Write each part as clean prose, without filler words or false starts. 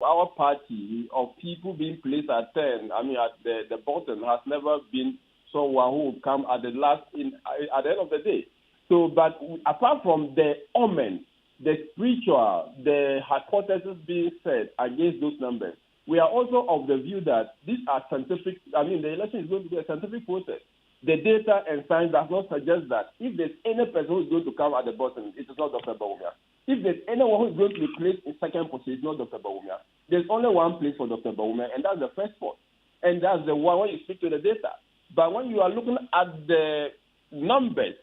our party of people being placed at 10, I mean, at the bottom, has never been someone who will come at the last, at the end of the day. So, but apart from the omen, the spiritual, the hypothesis being said against those numbers, we are also of the view that these are scientific, I mean, the election is going to be a scientific process. The data and science does not suggest that if there's any person who is going to come at the bottom, it is not Dr. Bawumia. If there's anyone who is going to be placed in second position, it's not Dr. Bawumia. There's only one place for Dr. Bawumia, and that's the first spot. And that's the one when you speak to the data. But when you are looking at the numbers,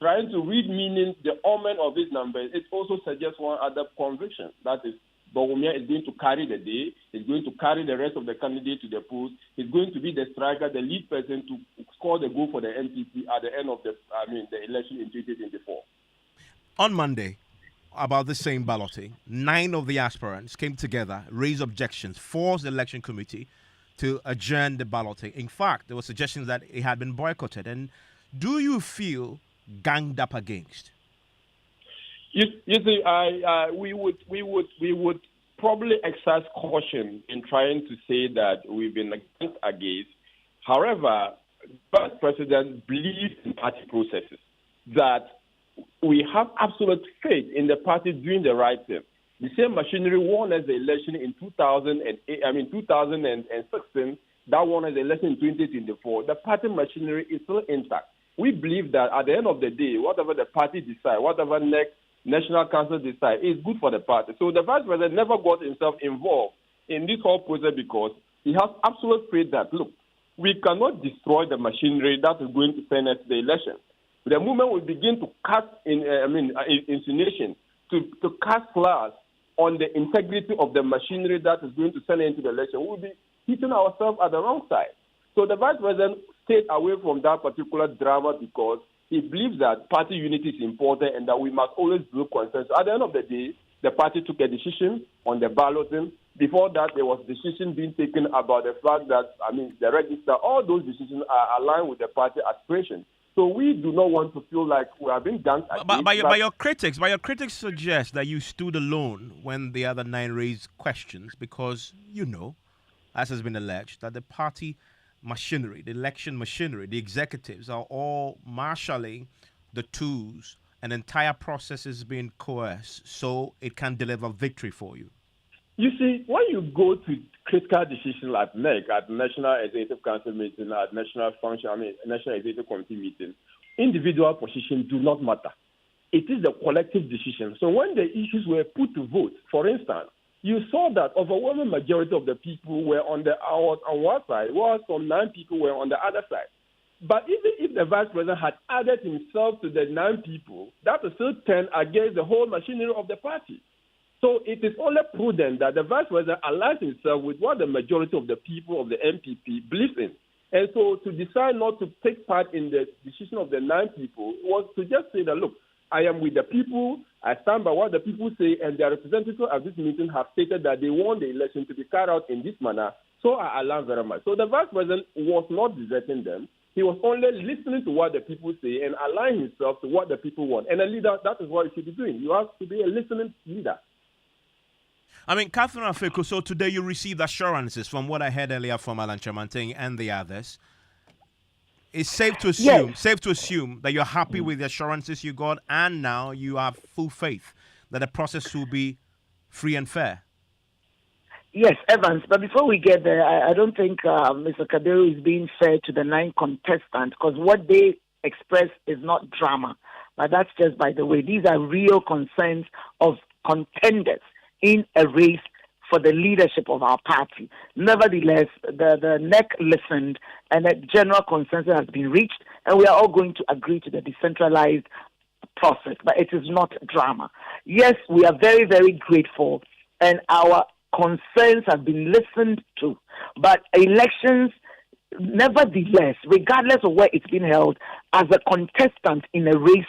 trying to read meaning, the omen of these numbers, it also suggests one other conviction. That is, Bawumia is going to carry the day. He's going to carry the rest of the candidates to the polls. He's going to be the striker, the lead person to score the goal for the NPP at the end of the election in 2024. On Monday, about the same balloting, 9 of the aspirants came together, raised objections, forced the election committee to adjourn the balloting. In fact, there were suggestions that it had been boycotted. And do you feel ganged up against? You see, we would probably exercise caution in trying to say that we've been against. However, the president believes in party processes, that we have absolute faith in the party doing the right thing. The same machinery won us the election in 2016. That won us the election in 2024. The party machinery is still intact. We believe that at the end of the day, whatever the party decides, whatever next National Council decides, is good for the party. So the vice president never got himself involved in this whole process because he has absolute faith that, look, we cannot destroy the machinery that is going to send us to the election. The moment we begin to cast insinuation, to cast flowers on the integrity of the machinery that is going to send into the election, we will be hitting ourselves at the wrong side. So the vice president stayed away from that particular drama because he believes that party unity is important and that we must always build consensus. At the end of the day, the party took a decision on the balloting. Before that, there was decision being taken about the fact that, the register, all those decisions are aligned with the party aspirations. So we do not want to feel like we are being ganked. By your critics suggest that you stood alone when the other 9 raised questions because, as has been alleged, that the party machinery, the election machinery, the executives are all marshalling the tools. An entire process is being coerced so it can deliver victory for you. You see, when you go to critical decisions at NEC, at National Executive Council meeting, at National Executive Committee meeting, individual positions do not matter. It is the collective decision. So when the issues were put to vote, for instance, you saw that overwhelming majority of the people were on one side, while some 9 people were on the other side. But even if the vice president had added himself to the 9 people, that is still 10 against the whole machinery of the party. So it is only prudent that the vice president aligns himself with what the majority of the people of the MPP believes in. And so to decide not to take part in the decision of the 9 people was to just say that, look, I am with the people, I stand by what the people say, and their representatives at this meeting have stated that they want the election to be carried out in this manner, so I align very much. So the vice president was not deserting them. He was only listening to what the people say and aligning himself to what the people want. And a leader, that is what you should be doing. You have to be a listening leader. Catherine Afeko, so today you received assurances from what I heard earlier from Alan Chamanting and the others. It's safe to assume that you're happy with the assurances you got, and now you have full faith that the process will be free and fair. Yes, Evans, but before we get there, I don't think Mr. Kaderu is being fair to the 9 contestants, because what they express is not drama, but that's just by the way. These are real concerns of contenders in a race for the leadership of our party. Nevertheless, the NEC listened and a general consensus has been reached, and we are all going to agree to the decentralized process, but it is not drama. Yes, we are very, very grateful, and our concerns have been listened to, but elections, nevertheless, regardless of where it's been held, as a contestant in a race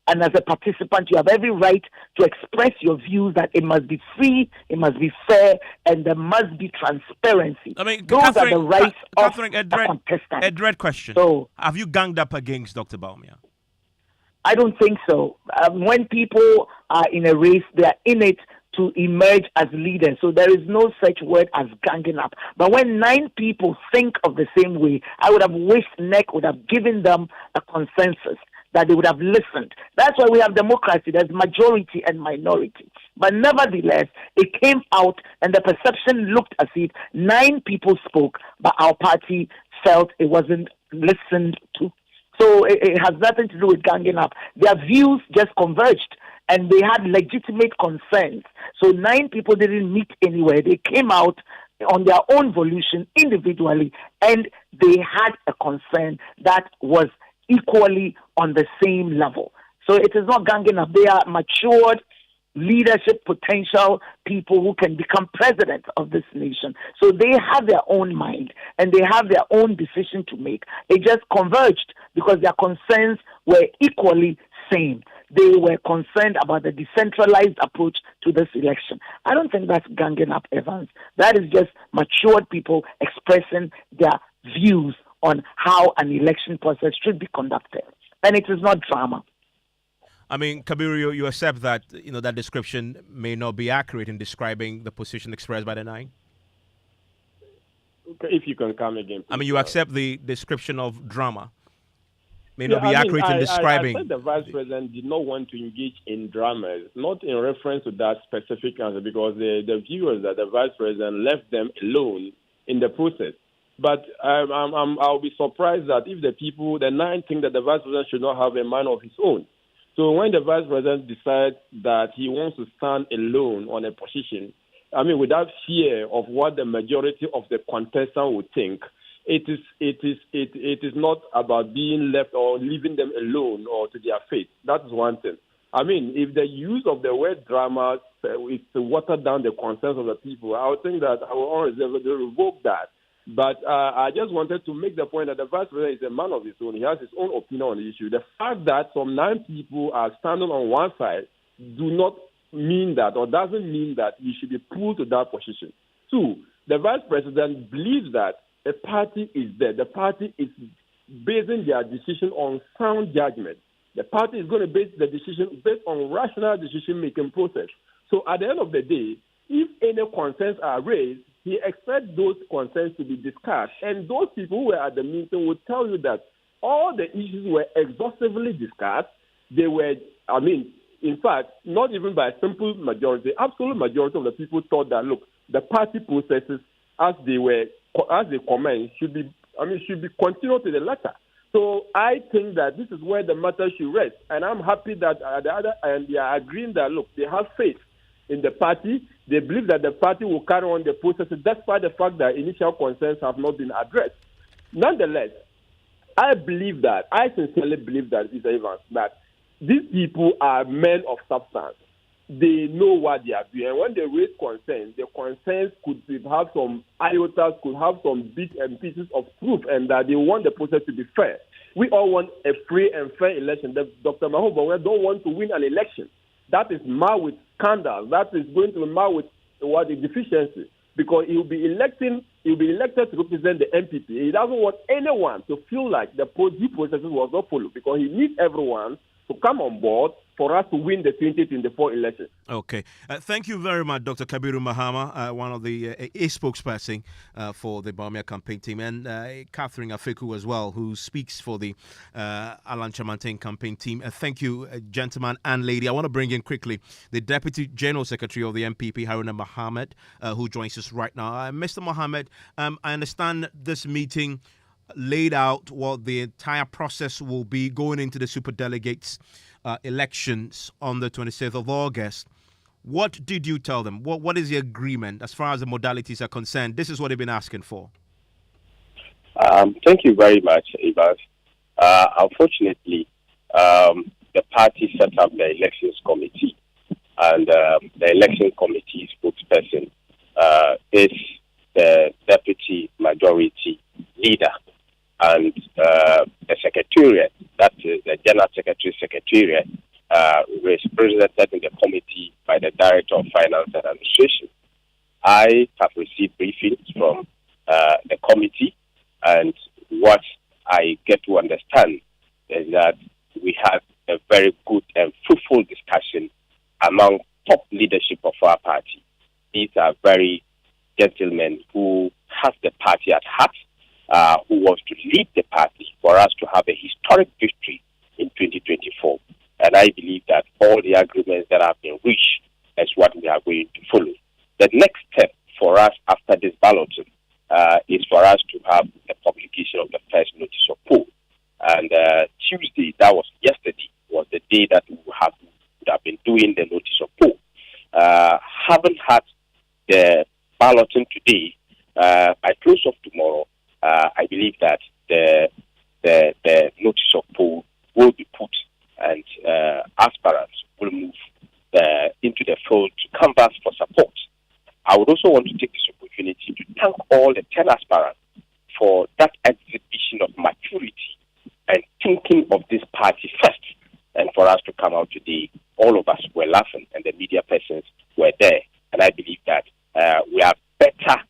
and as a participant, you have every right to express your views that it must be free, it must be fair, and there must be transparency. Those are the rights of a contestant. A direct question. So, have you ganged up against Dr. Bawumia? I don't think so. When people are in a race, they are in it to emerge as leaders. So there is no such word as ganging up. But when 9 people think of the same way, I would have wished NEC would have given them a consensus, that they would have listened. That's why we have democracy. There's majority and minority. But nevertheless, it came out and the perception looked as if 9 people spoke, but our party felt it wasn't listened to. So it has nothing to do with ganging up. Their views just converged and they had legitimate concerns. So 9 people didn't meet anywhere. They came out on their own volition individually and they had a concern that was equally on the same level. So it is not ganging up. They are matured, leadership potential people who can become president of this nation. So they have their own mind and they have their own decision to make. It just converged because their concerns were equally same. They were concerned about the decentralized approach to this election. I don't think that's ganging up, Evans. That is just matured people expressing their views on how an election process should be conducted. And it is not drama. I mean, Kabiru, you accept that that description may not be accurate in describing the position expressed by the 9? Okay, if you can come again, please. I mean, you accept the description of drama may not be accurate in describing. I said the vice president did not want to engage in dramas, not in reference to that specific answer, because the view was that the vice president left them alone in the process. But I'll be surprised that if the 9 think that the vice president should not have a mind of his own. So when the vice president decides that he wants to stand alone on a position, I mean, without fear of what the majority of the contestants would think, it is not about being left or leaving them alone or to their fate. That is one thing. I mean, if the use of the word drama is to water down the concerns of the people, I would think that I will always revoke that. But I just wanted to make the point that the vice president is a man of his own. He has his own opinion on the issue. The fact that some 9 people are standing on one side do not mean that, or doesn't mean that he should be pulled to that position. 2, the vice president believes that the party is there. The party is basing their decision on sound judgment. The party is going to base the decision based on rational decision-making process. So at the end of the day, if any concerns are raised, he expects those concerns to be discussed. And those people who were at the meeting would tell you that all the issues were exhaustively discussed. They were, in fact, not even by a simple majority. Absolute majority of the people thought that, look, the party processes as they comment should be continued to the letter. So I think that this is where the matter should rest. And I'm happy that at the other end they are agreeing that, look, they have faith in the party. They believe that the party will carry on the process despite the fact that initial concerns have not been addressed. Nonetheless, I sincerely believe that, Mr. Evans, that these people are men of substance. They know what they are doing. And when they raise concerns, the concerns could have some iotas, could have some bits and pieces of proof, and that they want the process to be fair. We all want a free and fair election. Dr. Mahoba don't want to win an election that is marred with scandal, that is going to be marred with the deficiency, because he will be elected to represent the MPP. He doesn't want anyone to feel like the due process was not followed, because he needs everyone to come on board for us to win the 2024 election. Okay. Thank you very much, Dr. Kabiru Mahama, one of the a spokesperson for the Bawumia campaign team, and Catherine Afeku as well, who speaks for the Alan Chamantin campaign team. Thank you, gentleman and lady. I want to bring in quickly the Deputy General Secretary of the MPP, Haruna Mohammed, who joins us right now. Mr. Mohammed, I understand this meeting laid out what the entire process will be going into the superdelegates elections on the 26th of August. What did you tell them? What is the agreement as far as the modalities are concerned? This is what they've been asking for. Thank you very much, Evans. Unfortunately, the party set up the elections committee, and the election committee spokesperson is the deputy majority leader, and the secretariat, that is the General Secretariat, is represented in the committee by the Director of Finance and Administration. I have received briefings from the committee, and what I get to understand is that we had a very good and fruitful discussion among top leadership of our party. These are very gentlemen who have the party at heart, who wants to lead the party for us to have a historic victory in 2024. And I believe that all the agreements that have been reached is what we are going to follow. The next step for us after this balloting is for us to have the publication of the first notice of poll. And Tuesday, that was yesterday, was the day that we would have been doing the notice of poll. Haven't had the balloting today. By close of tomorrow, I believe that the notice of poll will be put, and aspirants will move into the field to canvass for support. I would also want to take this opportunity to thank all the 10 aspirants for that exhibition of maturity and thinking of this party first. And for us to come out today, all of us were laughing, and the media persons were there. And I believe that we are better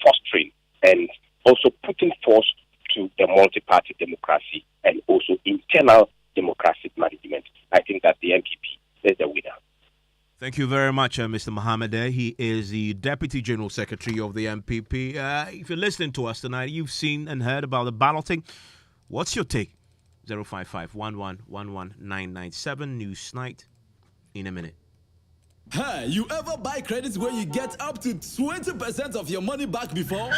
fostering and also putting force to the multi-party democracy and also internal democratic management. I think that the MPP is the winner. Thank you very much, Mr. Mohammed. He is the Deputy General Secretary of the MPP. If you're listening to us tonight, you've seen and heard about the balloting. What's your take? 055-11-11997 News Night in a minute. Hey, you ever buy credits where you get up to 20% of your money back before?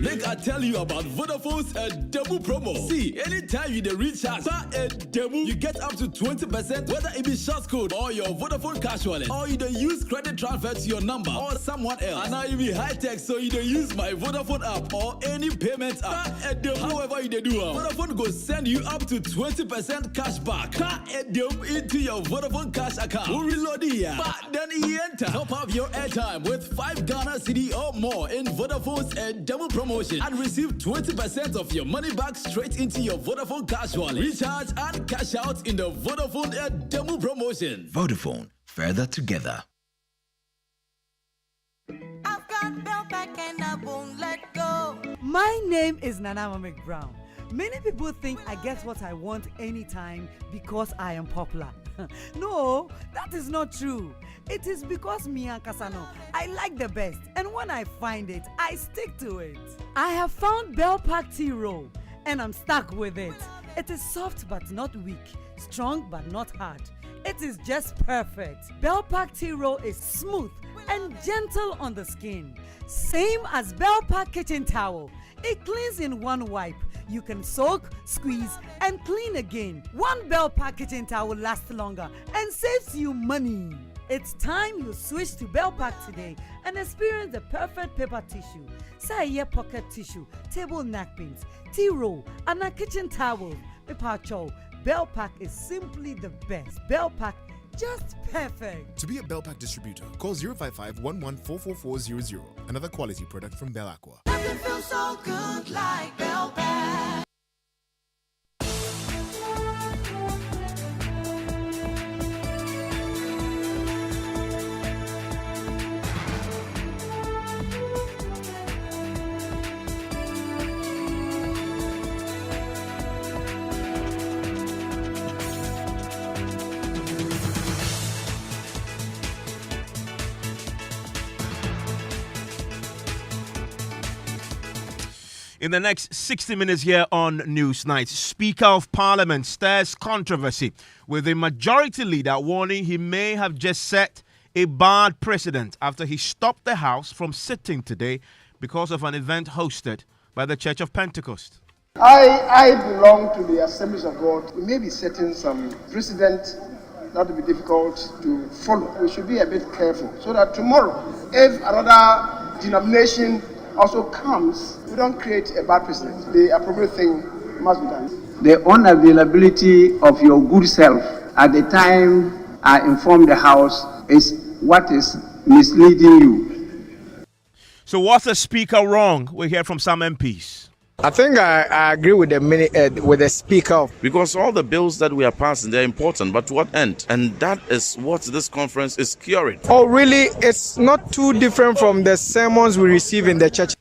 Like I tell you about Vodafone's demo promo. See, anytime you recharge a demo, you get up to 20%, whether it be short code or your Vodafone cash wallet, or you don't use credit transfer to your number or someone else. And now you be high tech, so you don't use my Vodafone app or any payment app. However you do, Vodafone go send you up to 20% cash back into your Vodafone cash account. Who reload here? But then you enter. Top up your airtime with 5 Ghana cedi or more in Vodafone's demo promotion and receive 20% of your money back straight into your Vodafone cash wallet. Recharge and cash out in the Vodafone demo promotion. Vodafone, further together. I've got Bell back and I won't let go. My name is Nana McBrown. Many people think I get what I want anytime because I am popular. No, that is not true. It is because me and Kasano, I like the best, and when I find it, I stick to it. I have found Bell Pack Tea Roll, and I'm stuck with it. It is soft but not weak, strong but not hard. It is just perfect. Bell Pack Tea Roll is smooth and gentle on the skin. Same as Bell Pack Kitchen Towel. It cleans in one wipe. You can soak, squeeze, and clean again. One Bell Pack Kitchen Towel lasts longer and saves you money. It's time you switch to Bell Pack today and experience the perfect paper tissue. Say pocket tissue, table napkins, tea roll, and a kitchen towel. Bell Pack is simply the best. Bell Pack, just perfect. To be a Bell Pack distributor, call 055-11-44400. Another quality product from Bell Aqua. Nothing feels so good like Bell Pack. In the next 60 minutes here on News Night, Speaker of Parliament stirs controversy with the majority leader warning he may have just set a bad precedent after he stopped the House from sitting today because of an event hosted by the Church of Pentecost. I belong to the Assemblies of God. We may be setting some precedent that will be difficult to follow. We should be a bit careful so that tomorrow, if another denomination also comes, we don't create a bad precedent. The appropriate thing must be done. The unavailability of your good self at the time I informed the House is what is misleading you. So what's the Speaker wrong? We hear from some MPs. I think I agree with the Speaker. Because all the bills that we are passing, they're important, but to what end? And that is what this conference is curing. Oh, really? It's not too different from the sermons we receive in the church.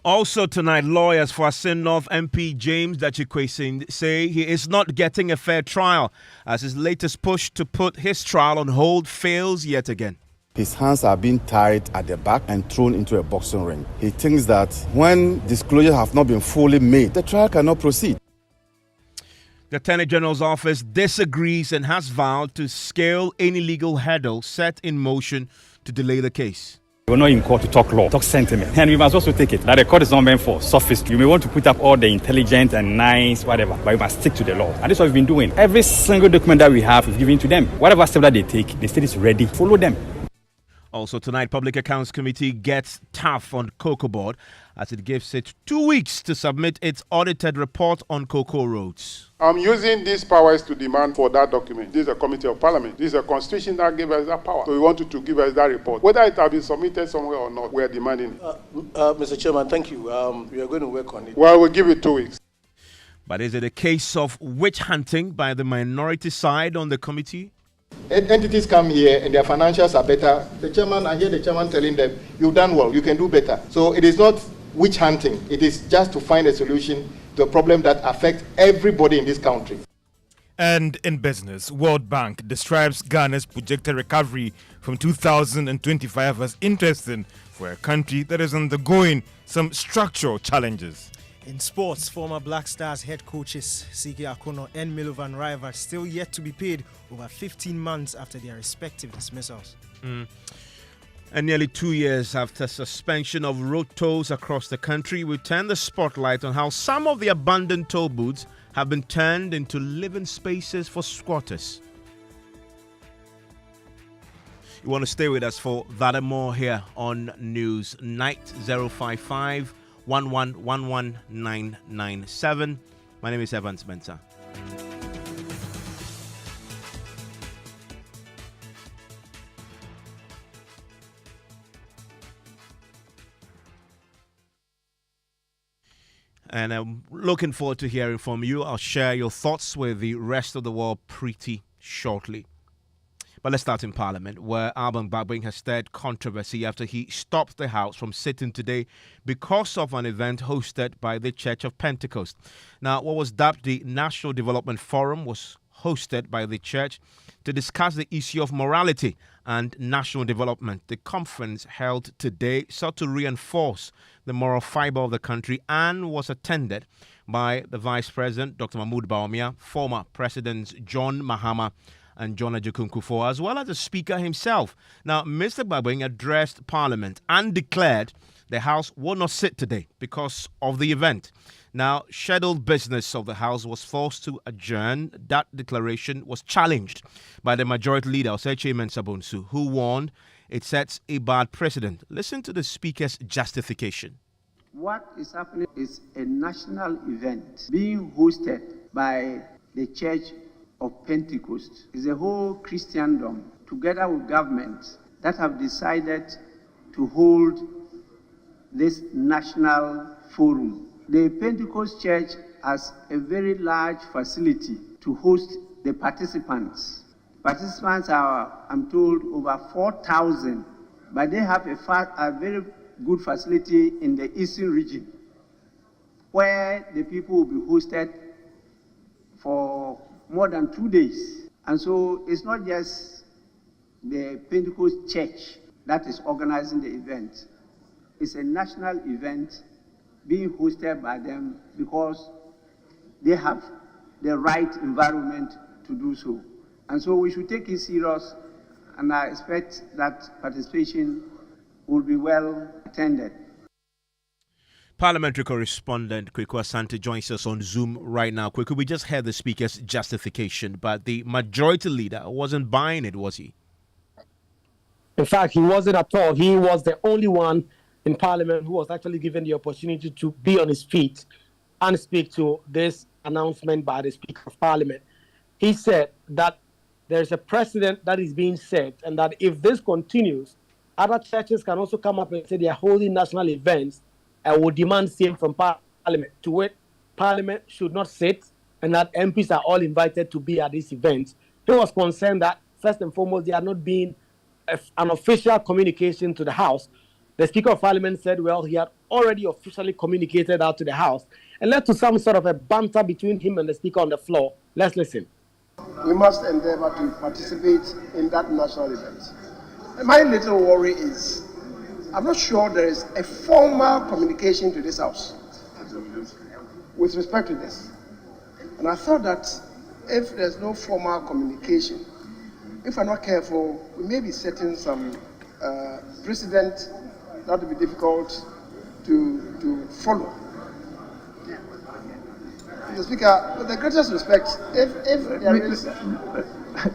Also tonight, lawyers for Asin North MP James Dachikwesin say he is not getting a fair trial as his latest push to put his trial on hold fails yet again. His hands are being tied at the back and thrown into a boxing ring. He thinks that when disclosures have not been fully made, the trial cannot proceed. The Attorney General's office disagrees and has vowed to scale any legal hurdle set in motion to delay the case. We're not in court to talk law, talk sentiment. And we must also take it that the court is not meant for sophistry. You may want to put up all the intelligent and nice, whatever, but we must stick to the law. And this is what we've been doing. Every single document that we have, we've given to them. Whatever step that they take, the state is ready. Follow them. Also tonight, Public Accounts Committee gets tough on Cocoa Board as it gives it 2 weeks to submit its audited report on cocoa roads. I'm using these powers to demand for that document. This is a committee of parliament. This is a constitution that gives us that power. So we wanted to give us that report. Whether it has been submitted somewhere or not, we are demanding it. Mr. Chairman, thank you. We are going to work on it. Well, we'll give it 2 weeks. But is it a case of witch hunting by the minority side on the committee? Entities come here and their financials are better. I hear the chairman telling them, you've done well, you can do better. So it is not witch hunting. It is just to find a solution to a problem that affects everybody in this country. And in business, World Bank describes Ghana's projected recovery from 2025 as interesting for a country that is undergoing some structural challenges. In sports, former Black Stars head coaches Siki Akono and Milovan Riva still yet to be paid over 15 months after their respective dismissals. And nearly 2 years after suspension of road tolls across the country, we turn the spotlight on how some of the abandoned toll booths have been turned into living spaces for squatters. You want to stay with us for that and more here on News Night 055 1111997. My name is Evan Spencer. And I'm looking forward to hearing from you. I'll share your thoughts with the rest of the world pretty shortly. But let's start in Parliament, where Alban Bagbin has stirred controversy after he stopped the House from sitting today because of an event hosted by the Church of Pentecost. Now, what was dubbed the National Development Forum was hosted by the church to discuss the issue of morality and national development. The conference held today sought to reinforce the moral fiber of the country and was attended by the Vice President, Dr. Mahmoud Bawumia, former Presidents John Mahama and John Ajikun Kufuor, as well as the Speaker himself. Now, Mr. Bagbin addressed Parliament and declared the House will not sit today because of the event. Now, scheduled business of the House was forced to adjourn. That declaration was challenged by the Majority Leader, Osechi Mensah-Bonsu, who warned it sets a bad precedent. Listen to the Speaker's justification. What is happening is a national event being hosted by the Church of Pentecost. It's a whole Christendom, together with governments, that have decided to hold this national forum. The Pentecost Church has a very large facility to host the participants. Participants are, I'm told, over 4,000, but they have a very good facility in the eastern region where the people will be hosted for more than 2 days. And so it's not just the Pentecost Church that is organizing the event. It's a national event being hosted by them because they have the right environment to do so. And so we should take it serious, and I expect that participation will be well attended. Parliamentary correspondent Kweku Asante joins us on Zoom right now. Kweku, we just heard the Speaker's justification, but the Majority Leader wasn't buying it, was he? In fact, he wasn't at all. He was the only one in Parliament who was actually given the opportunity to be on his feet and speak to this announcement by the Speaker of Parliament. He said that there's a precedent that is being set, and that if this continues, other churches can also come up and say they are holding national events and will demand same from Parliament. To which Parliament should not sit, and that MPs are all invited to be at this event. He was concerned that, first and foremost, there are not being an official communication to the House The Speaker of Parliament said, well, he had already officially communicated out to the House and led to some sort of a banter between him and the Speaker on the floor. Let's listen. We must endeavor to participate in that national event. And my little worry is, I'm not sure there is a formal communication to this House with respect to this. And I thought that if there's no formal communication, if we're not careful, we may be setting some precedent that will be difficult to follow. Mr. Speaker, with the greatest respect, if there is...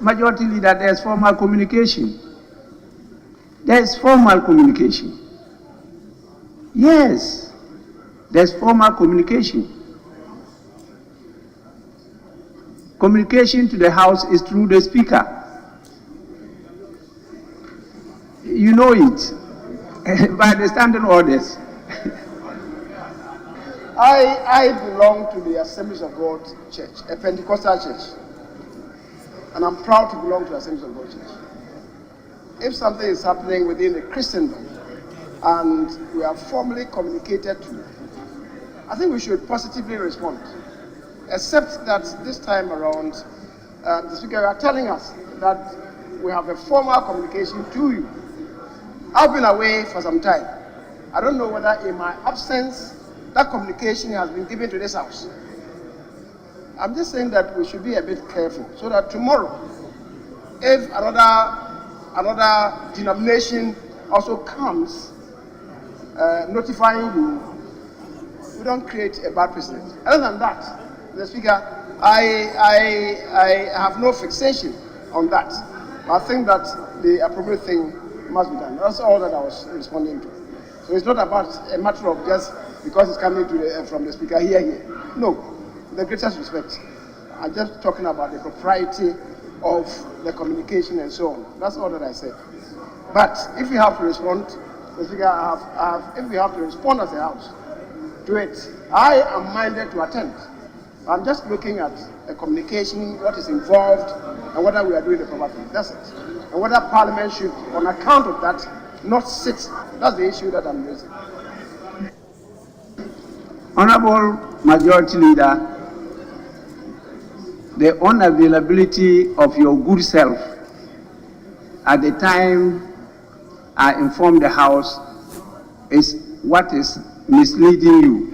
Majority Leader, there's formal communication. There's formal communication. Yes, there's formal communication. Communication to the House is through the Speaker. You know it. By the standing orders. I belong to the Assemblies of God Church, a Pentecostal church. And I'm proud to belong to the Assemblies of God Church. If something is happening within the Christendom and we are formally communicated to, I think we should positively respond. Except that this time around, the Speaker are telling us that we have a formal communication to you. I've been away for some time. I don't know whether in my absence, that communication has been given to this House. I'm just saying that we should be a bit careful so that tomorrow, if another denomination also comes notifying you, we don't create a bad precedent. Other than that, the Speaker, I have no fixation on that. I think that the appropriate thing must be done. That's all that I was responding to. So it's not about a matter of just because it's coming to from the Speaker here. No, with the greatest respect. I'm just talking about the propriety of the communication and so on. That's all that I said. But if we have to respond, the Speaker, if we have to respond as a House to it, I am minded to attend. I'm just looking at the communication, what is involved, and whether we are doing the proper thing. That's it. And whether Parliament should, on account of that, not sit. That's the issue that I'm raising. Honorable Majority Leader, the unavailability of your good self at the time I informed the House is what is misleading you.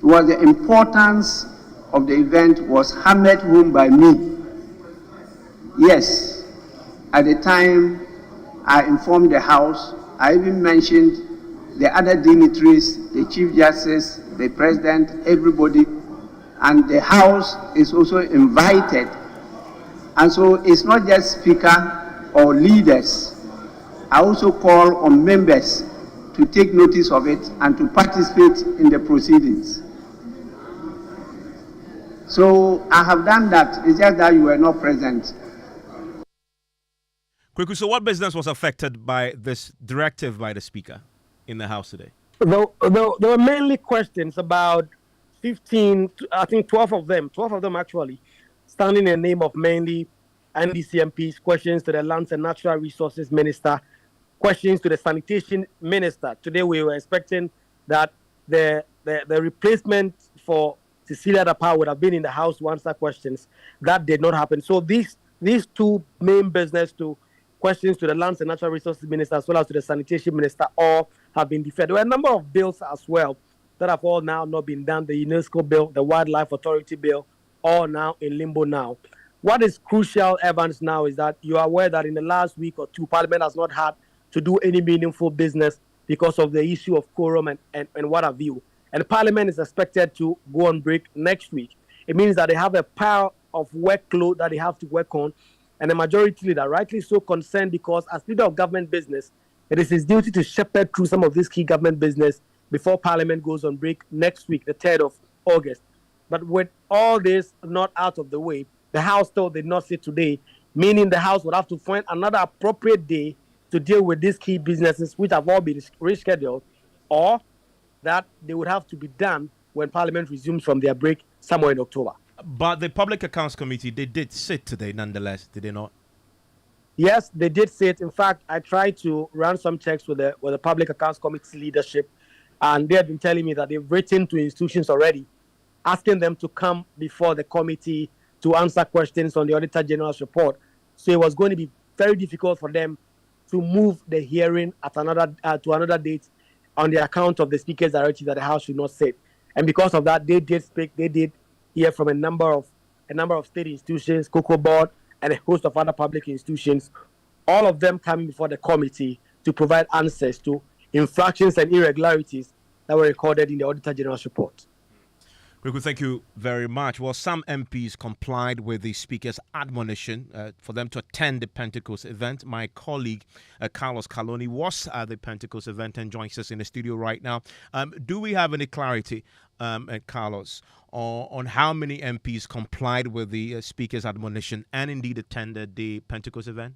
Because the importance of the event was hammered home by me. Yes, at the time I informed the House, I even mentioned the other dignitaries, the Chief Justice, the President, everybody, and the House is also invited. And so it's not just Speaker or leaders. I also call on members to take notice of it and to participate in the proceedings. So I have done that. It's just that you were not present. Quickly, so what business was affected by this directive by the Speaker in the House today? There were mainly questions about 15, I think 12 of them actually, standing in the name of mainly NDC MPs, questions to the Lands and Natural Resources Minister, questions to the Sanitation Minister. Today we were expecting that the replacement for Cecilia Dapa would have been in the House to answer questions. That did not happen. So these two main business to questions to the Lands and Natural Resources Minister as well as to the Sanitation Minister all have been deferred. There were a number of bills as well that have all now not been done. The UNESCO bill, the Wildlife Authority bill, all now in limbo now. What is crucial, Evans, now is that you are aware that in the last week or two, Parliament has not had to do any meaningful business because of the issue of quorum and what have you. And Parliament is expected to go on break next week. It means that they have a pile of workload that they have to work on. And the majority leader, rightly so concerned, because as leader of government business, it is his duty to shepherd through some of this key government business before Parliament goes on break next week, the 3rd of August. But with all this not out of the way, the House still did not sit today, meaning the House would have to find another appropriate day to deal with these key businesses, which have all been rescheduled, or that they would have to be done when Parliament resumes from their break somewhere in October. But the Public Accounts Committee, they did sit today nonetheless, did they not? Yes, they did say it. In fact, I tried to run some checks with the Public Accounts Committee leadership, and they have been telling me that they've written to institutions already, asking them to come before the committee to answer questions on the Auditor General's report. So it was going to be very difficult for them to move the hearing at another date on the account of the Speaker's directive that the House should not sit. And because of that, they did hear from a number of state institutions, Cocoa Board, and a host of other public institutions, all of them coming before the committee to provide answers to infractions and irregularities that were recorded in the Auditor General's report. Riku, thank you very much. Well, some MPs complied with the Speaker's admonition for them to attend the Pentecost event. My colleague, Carlos Caloni, was at the Pentecost event and joins us in the studio right now. Do we have any clarity, Carlos, on how many MPs complied with the Speaker's admonition and indeed attended the Pentecost event?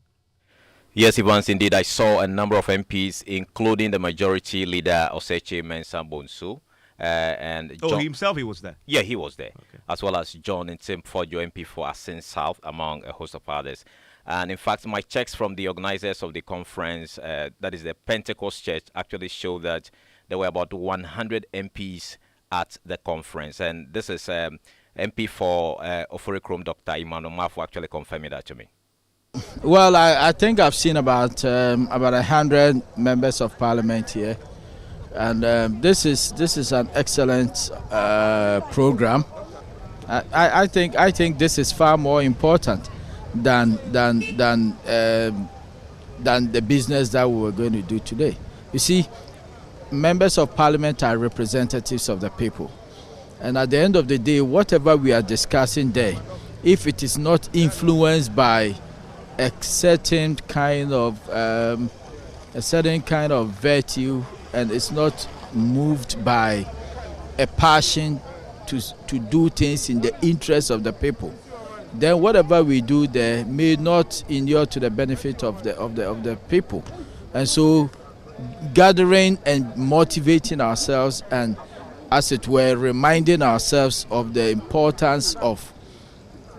Yes, Evans, indeed. I saw a number of MPs, including the majority leader, Oseche Mensah Bonsu. And John, himself, he was there? Yeah, he was there. Okay. As well as John and Tim Fojo, MP for Asin South, among a host of others. And in fact, my checks from the organizers of the conference, that is the Pentecost Church, actually show that there were about 100 MPs at the conference. And this is MP for Oforikrom, Dr. Emmanuel Mafu, actually confirming that to me. Well, I think I've seen about 100 members of parliament here. And this is an excellent program. I think this is far more important than the business that we were going to do today. You see, members of parliament are representatives of the people, and at the end of the day, whatever we are discussing there, if it is not influenced by a certain kind of virtue, and it's not moved by a passion to do things in the interest of the people, then whatever we do there may not inure to the benefit of the people. And so gathering and motivating ourselves and, as it were, reminding ourselves of the importance of,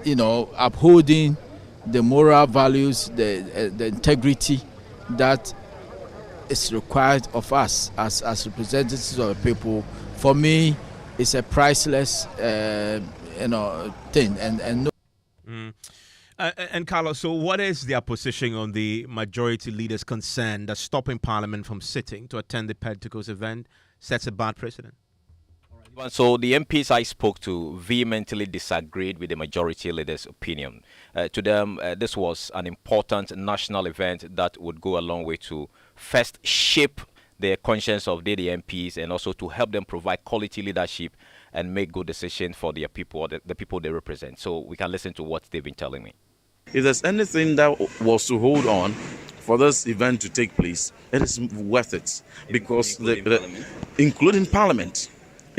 upholding the moral values, the integrity that is required of us as representatives of the people. For me, it's a priceless thing. And Carlos, so what is their position on the majority leader's concern that stopping Parliament from sitting to attend the Pentecost event sets a bad precedent? So the MPs I spoke to vehemently disagreed with the majority leader's opinion. To them, this was an important national event that would go a long way to first shape the conscience of the MPs and also to help them provide quality leadership and make good decisions for their people, the people they represent. So we can listen to what they've been telling me. If there's anything that was to hold on for this event to take place, it is worth it, because including Parliament,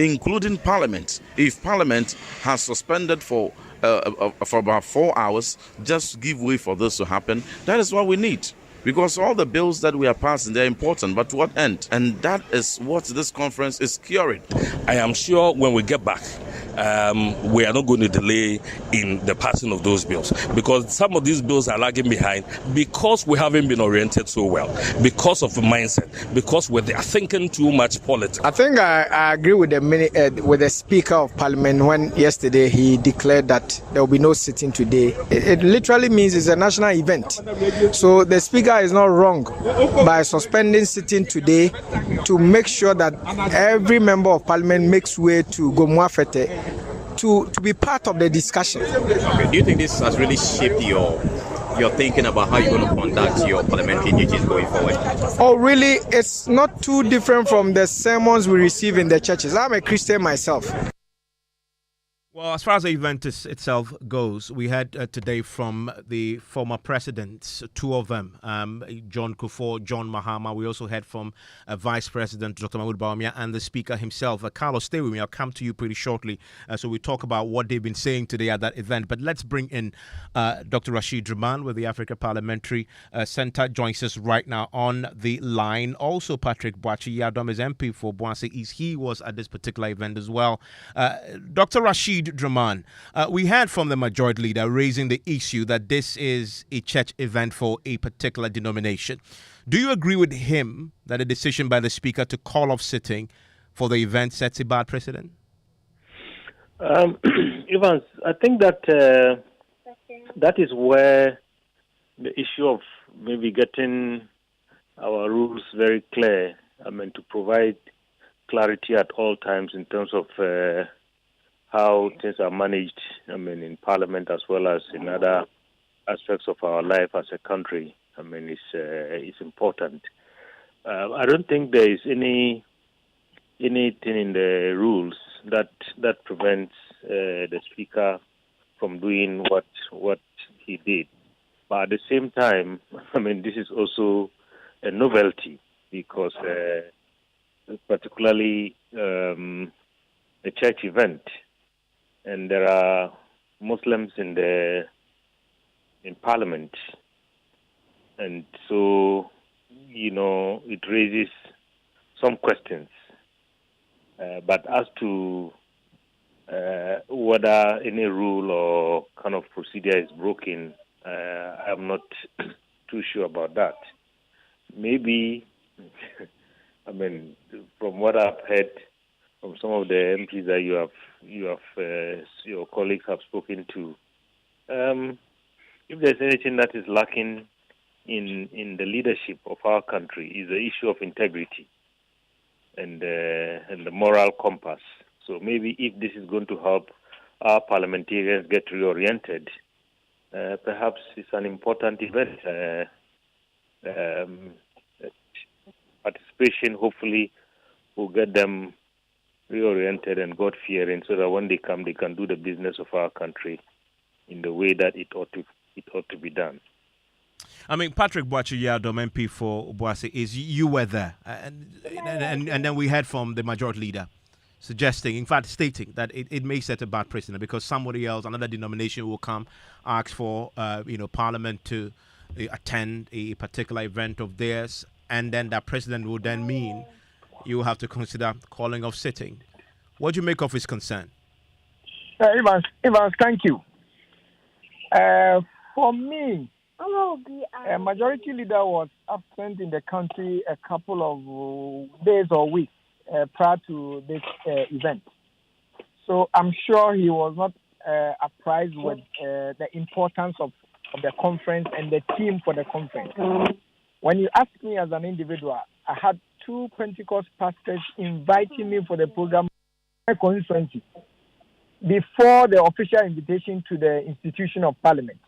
if Parliament has suspended for about 4 hours, just give way for this to happen. That is what we need. Because all the bills that we are passing, they're important, but to what end? And that is what this conference is curing. I am sure when we get back, we are not going to delay in the passing of those bills, because some of these bills are lagging behind because we haven't been oriented so well, because of the mindset, because we are thinking too much politics. I think I agree with the Speaker of Parliament when yesterday he declared that there will be no sitting today. It literally means it's a national event. So the Speaker is not wrong by suspending sitting today to make sure that every member of Parliament makes way to Gomuafete to be part of the discussion. Okay. Do you think this has really shaped your thinking about how you're going to conduct your parliamentary duties going forward? Oh, really? It's not too different from the sermons we receive in the churches. I'm a Christian myself. Well, as far as the event itself goes, we heard today from the former presidents, two of them, John Kufuor, John Mahama. We also heard from Vice President Dr. Mahmoud Bawumia and the Speaker himself. Carlos, stay with me. I'll come to you pretty shortly. So we talk about what they've been saying today at that event. But let's bring in Dr. Rashid Draman with the Africa Parliamentary Center. Joins us right now on the line. Also, Patrick Boachi Yadom is MP for Boise East. He was at this particular event as well. Dr. Rashid, Draman, we heard from the majority leader raising the issue that this is a church event for a particular denomination. Do you agree with him that a decision by the speaker to call off sitting for the event sets a bad precedent? Evans, I think that that is where the issue of maybe getting our rules very clear, to provide clarity at all times in terms of how things are managed, in Parliament as well as in other aspects of our life as a country, it's important. I don't think there is anything in the rules that prevents the speaker from doing what he did. But at the same time, this is also a novelty because particularly a church event, and there are Muslims in Parliament, and so it raises some questions. But as to whether any rule or kind of procedure is broken, I'm not too sure about that. Maybe, from what I've heard from some of the MPs that your colleagues have spoken to, if there's anything that is lacking in the leadership of our country, is the issue of integrity and the moral compass. So maybe if this is going to help our parliamentarians get reoriented, perhaps it's an important event. Participation hopefully will get them reoriented and God-fearing, so that when they come, they can do the business of our country in the way that it ought to be done. Patrick Boachi-Yadom, MP for Obuasi, you were there, and then we heard from the majority leader suggesting, in fact, stating that it may set a bad precedent because somebody else, another denomination, will come, ask for Parliament to attend a particular event of theirs, and then that precedent will then mean you will have to consider calling off sitting. What do you make of his concern? Evans, thank you. For me, a majority leader was absent in the country a couple of days or weeks prior to this event. So I'm sure he was not apprised with the importance of the conference and the theme for the conference. When you ask me as an individual, I had 2 Pentecost pastors inviting me for the program in my constituency before the official invitation to the institution of Parliament.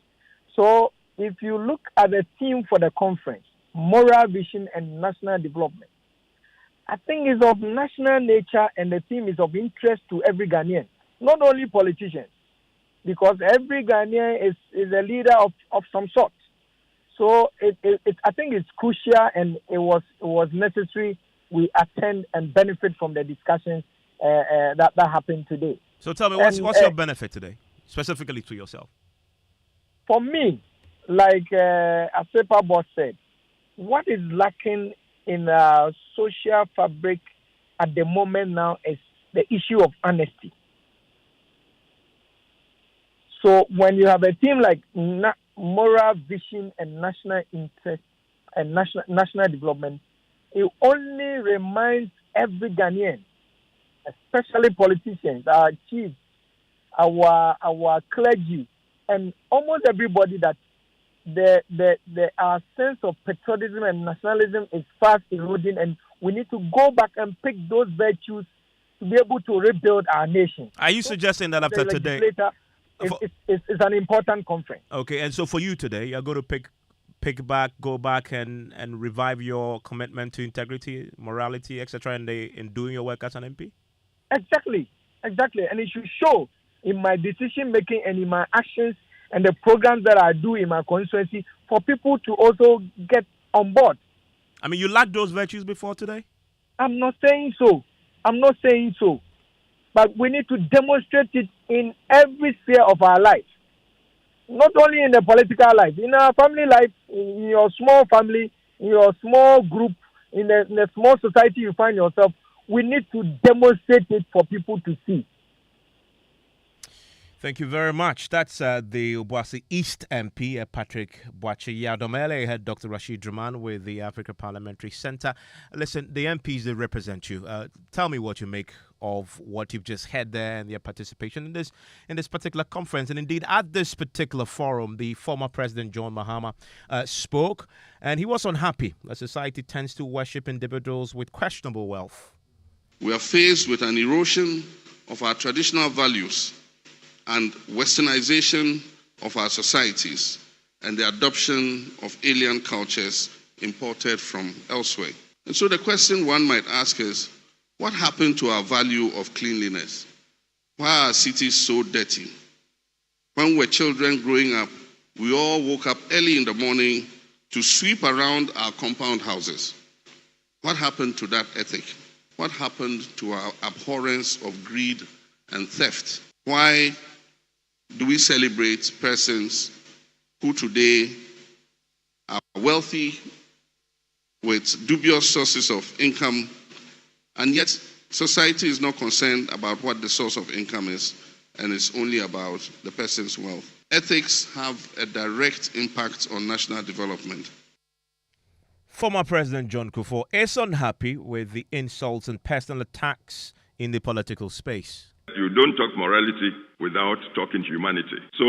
So if you look at the theme for the conference, moral vision and national development, I think it's of national nature and the theme is of interest to every Ghanaian, not only politicians, because every Ghanaian is a leader of some sort. So I think it's crucial and it was necessary we attend and benefit from the discussions that happened today. So tell me, what's your benefit today, specifically to yourself? For me, like Asepa Boss said, what is lacking in social fabric at the moment now is the issue of honesty. So when you have a team like moral vision and national interest and national development, it only reminds every Ghanaian, especially politicians, our chiefs, our clergy, and almost everybody that our sense of patriotism and nationalism is fast eroding, and we need to go back and pick those virtues to be able to rebuild our nation. Are you suggesting that after today? It's an important conference. Okay, and so for you today, you're going to go back and revive your commitment to integrity, morality, etc., in doing your work as an MP? Exactly. And it should show in my decision making and in my actions and the programs that I do in my constituency for people to also get on board. You lacked those virtues before today? I'm not saying so. But we need to demonstrate it in every sphere of our life. Not only in the political life, in our family life, in your small family, in your small group, in the small society you find yourself, we need to demonstrate it for people to see. Thank you very much. That's the Obuasi East MP, Patrick Boache Yadomele. Had Dr. Rashid Draman with the Africa Parliamentary Centre. Listen, the MPs, they represent you. Tell me what you make of what you've just had there and their participation in this particular conference. And indeed, at this particular forum, the former President John Mahama spoke, and he was unhappy that society tends to worship individuals with questionable wealth. We are faced with an erosion of our traditional values and westernization of our societies and the adoption of alien cultures imported from elsewhere. And so the question one might ask is, what happened to our value of cleanliness? Why are cities so dirty? When we were children growing up, we all woke up early in the morning to sweep around our compound houses. What happened to that ethic? What happened to our abhorrence of greed and theft? Why do we celebrate persons who today are wealthy with dubious sources of income, and yet society is not concerned about what the source of income is, and it's only about the person's wealth? Ethics have a direct impact on national development. Former President John Kufuor is unhappy with the insults and personal attacks in the political space. You don't talk morality without talking humanity. So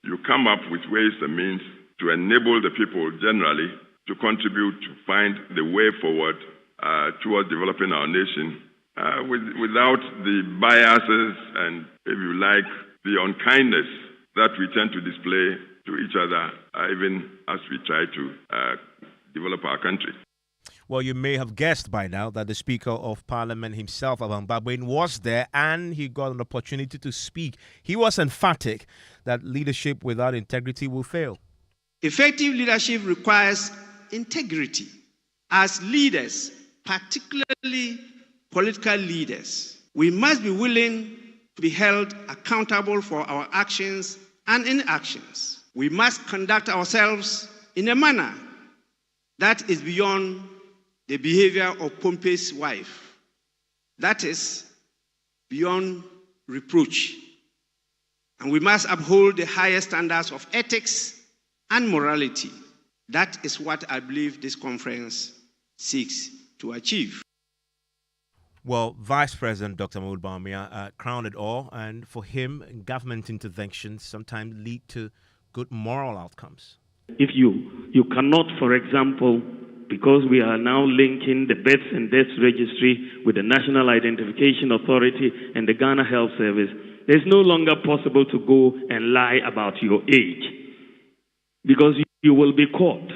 you come up with ways and means to enable the people generally to contribute to find the way forward towards developing our nation without the biases and, if you like, the unkindness that we tend to display to each other, even as we try to develop our country. Well, you may have guessed by now that the Speaker of Parliament himself, Aban Babwin, was there and he got an opportunity to speak. He was emphatic that leadership without integrity will fail. Effective leadership requires integrity. As leaders, particularly political leaders, we must be willing to be held accountable for our actions and inactions. We must conduct ourselves in a manner that is beyond the behavior of Pompey's wife. That is beyond reproach. And we must uphold the highest standards of ethics and morality. That is what I believe this conference seeks to achieve. Well, Vice President Dr. Mahmoud Bawumia crowned it all, and for him, government interventions sometimes lead to good moral outcomes. If you cannot, for example, because we are now linking the births and deaths registry with the National Identification Authority and the Ghana Health Service, it's no longer possible to go and lie about your age because you will be caught.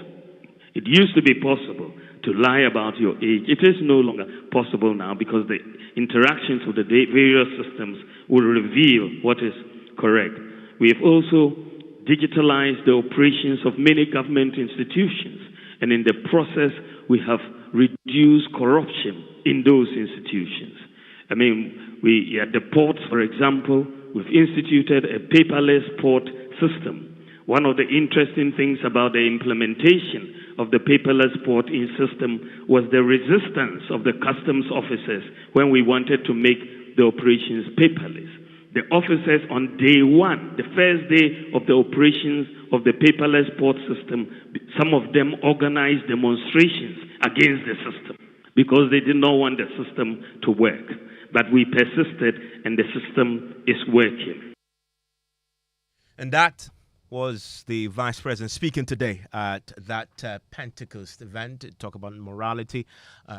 It used to be possible to lie about your age. It is no longer possible now because the interactions with the various systems will reveal what is correct. We have also digitalized the operations of many government institutions, and in the process, we have reduced corruption in those institutions. I mean, we at the ports, for example, we've instituted a paperless port system. One of the interesting things about the implementation of the paperless port system was the resistance of the customs officers when we wanted to make the operations paperless. The officers on day one, the first day of the operations of the paperless port system, some of them organized demonstrations against the system because they did not want the system to work. But we persisted and the system is working. And that was the Vice President speaking today at that Pentecost event. Talk about morality,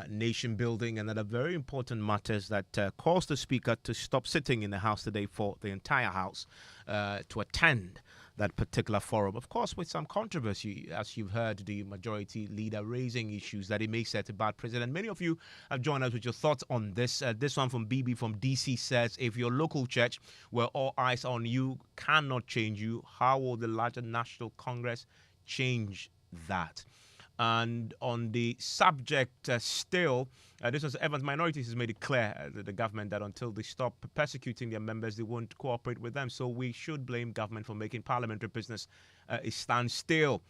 nation building, and other very important matters that caused the Speaker to stop sitting in the House today for the entire House to attend that particular forum. Of course, with some controversy, as you've heard the majority leader raising issues that he may set about President. Many of you have joined us with your thoughts on this. This one from BB from DC says, if your local church where all eyes on you cannot change you, how will the larger National Congress change that? And on the subject still, this was Evans Minorities has made it clear, the government, that until they stop persecuting their members, they won't cooperate with them. So we should blame government for making parliamentary business a standstill.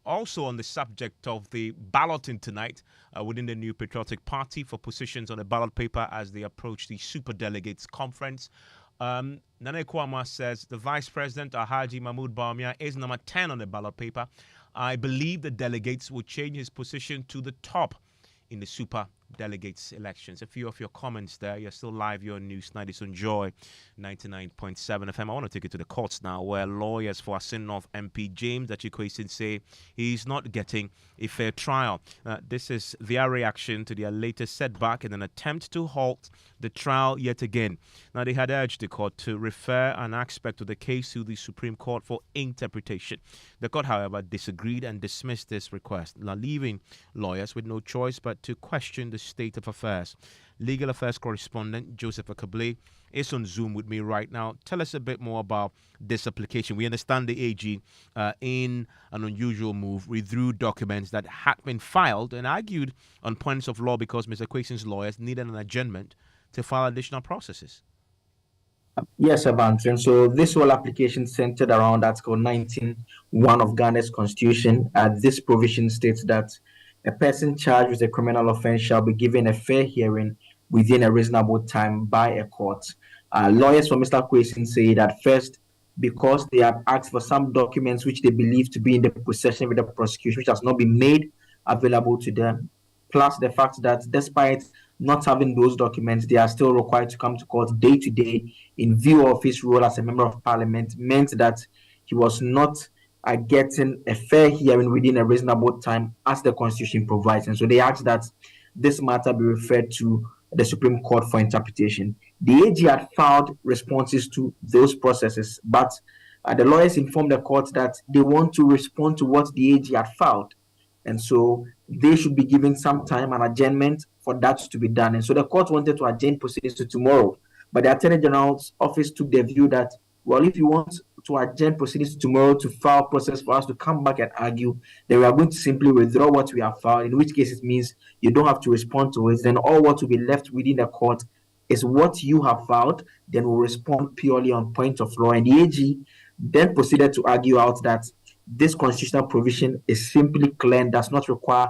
Also on the subject of the balloting tonight within the New Patriotic Party for positions on the ballot paper as they approach the Super Delegates Conference. Nana Kwama says the Vice President, Alhaji Mahmoud Bawumia, is number 10 on the ballot paper. I believe the delegates will change his position to the top in the super delegates elections. A few of your comments there. You're still live. Your News 90 on Joy 99.7 FM. I want to take you to the courts now, where lawyers for Asin North MP James Achikwesin say he's not getting a fair trial. This is their reaction to their latest setback in an attempt to halt the trial yet again. Now, they had urged the court to refer an aspect of the case to the Supreme Court for interpretation. The court, however, disagreed and dismissed this request, now leaving lawyers with no choice but to question the state of affairs. Legal affairs correspondent Joseph Akable is on Zoom with me right now. Tell us a bit more about this application. We understand the AG, in an unusual move, withdrew documents that had been filed and argued on points of law because Mr. Kweson's lawyers needed an adjournment to file additional processes. Yes, Evans. And so this whole application centered around Article 19(1) of Ghana's Constitution. This provision states that a person charged with a criminal offense shall be given a fair hearing within a reasonable time by a court. Lawyers for Mr. Kweson say that first, because they have asked for some documents which they believe to be in the possession of the prosecution, which has not been made available to them, plus the fact that despite not having those documents, they are still required to come to court day to day in view of his role as a member of parliament, meant that he was not getting a fair hearing within a reasonable time as the Constitution provides. And so they asked that this matter be referred to the Supreme Court for interpretation. The AG had filed responses to those processes, but the lawyers informed the court that they want to respond to what the AG had filed. And so they should be given some time, an adjournment for that to be done. And so the court wanted to adjourn proceedings to tomorrow. But the Attorney General's office took the view that, well, if you want to adjourn proceedings to tomorrow to file process for us to come back and argue, then we are going to simply withdraw what we have filed, in which case it means you don't have to respond to it. Then all what will be left within the court is what you have filed. Then we'll respond purely on point of law. And the AG then proceeded to argue out that this constitutional provision is simply clear and does not require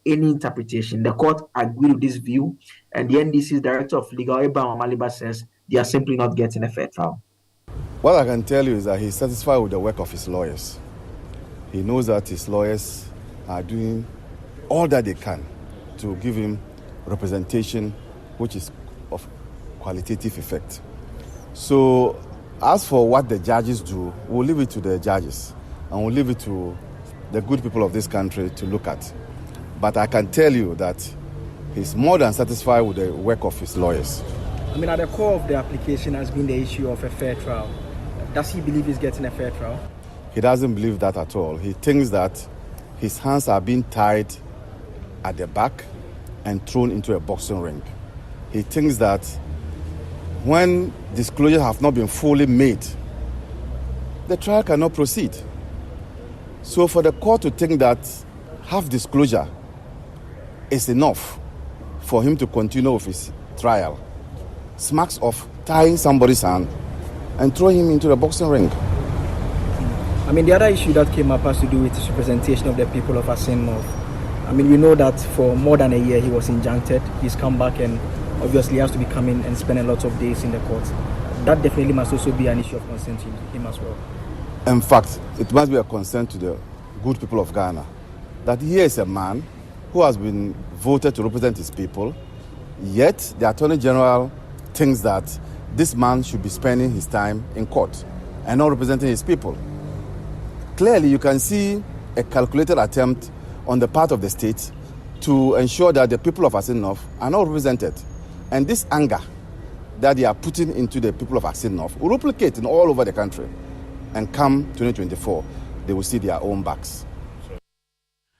any interpretation. The court agreed with this view, and the NDC's Director of Legal, Abraham Amaliba, says they are simply not getting a fair trial. What I can tell you is that he's satisfied with the work of his lawyers. He knows that his lawyers are doing all that they can to give him representation which is of qualitative effect. So as for what the judges do, we'll leave it to the judges, and we'll leave it to the good people of this country to look at. But I can tell you that he's more than satisfied with the work of his lawyers. I mean, at the core of the application has been the issue of a fair trial. Does he believe he's getting a fair trial? He doesn't believe that at all. He thinks that his hands are being tied at the back and thrown into a boxing ring. He thinks that when disclosures have not been fully made, the trial cannot proceed. So for the court to think that half disclosure is enough for him to continue with his trial smacks of tying somebody's hand and throwing him into the boxing ring. I mean, the other issue that came up has to do with his representation of the people of Asin North. I mean, we know that for more than a year he was injuncted. He's come back and obviously has to be coming and spending lots of days in the court. That definitely must also be an issue of concern to him as well. In fact, it must be a concern to the good people of Ghana that here is a man who has been voted to represent his people, yet the Attorney General thinks that this man should be spending his time in court and not representing his people. Clearly, you can see a calculated attempt on the part of the state to ensure that the people of Asin North are not represented. And this anger that they are putting into the people of Asin North will replicate in all over the country. And come 2024, they will see their own backs.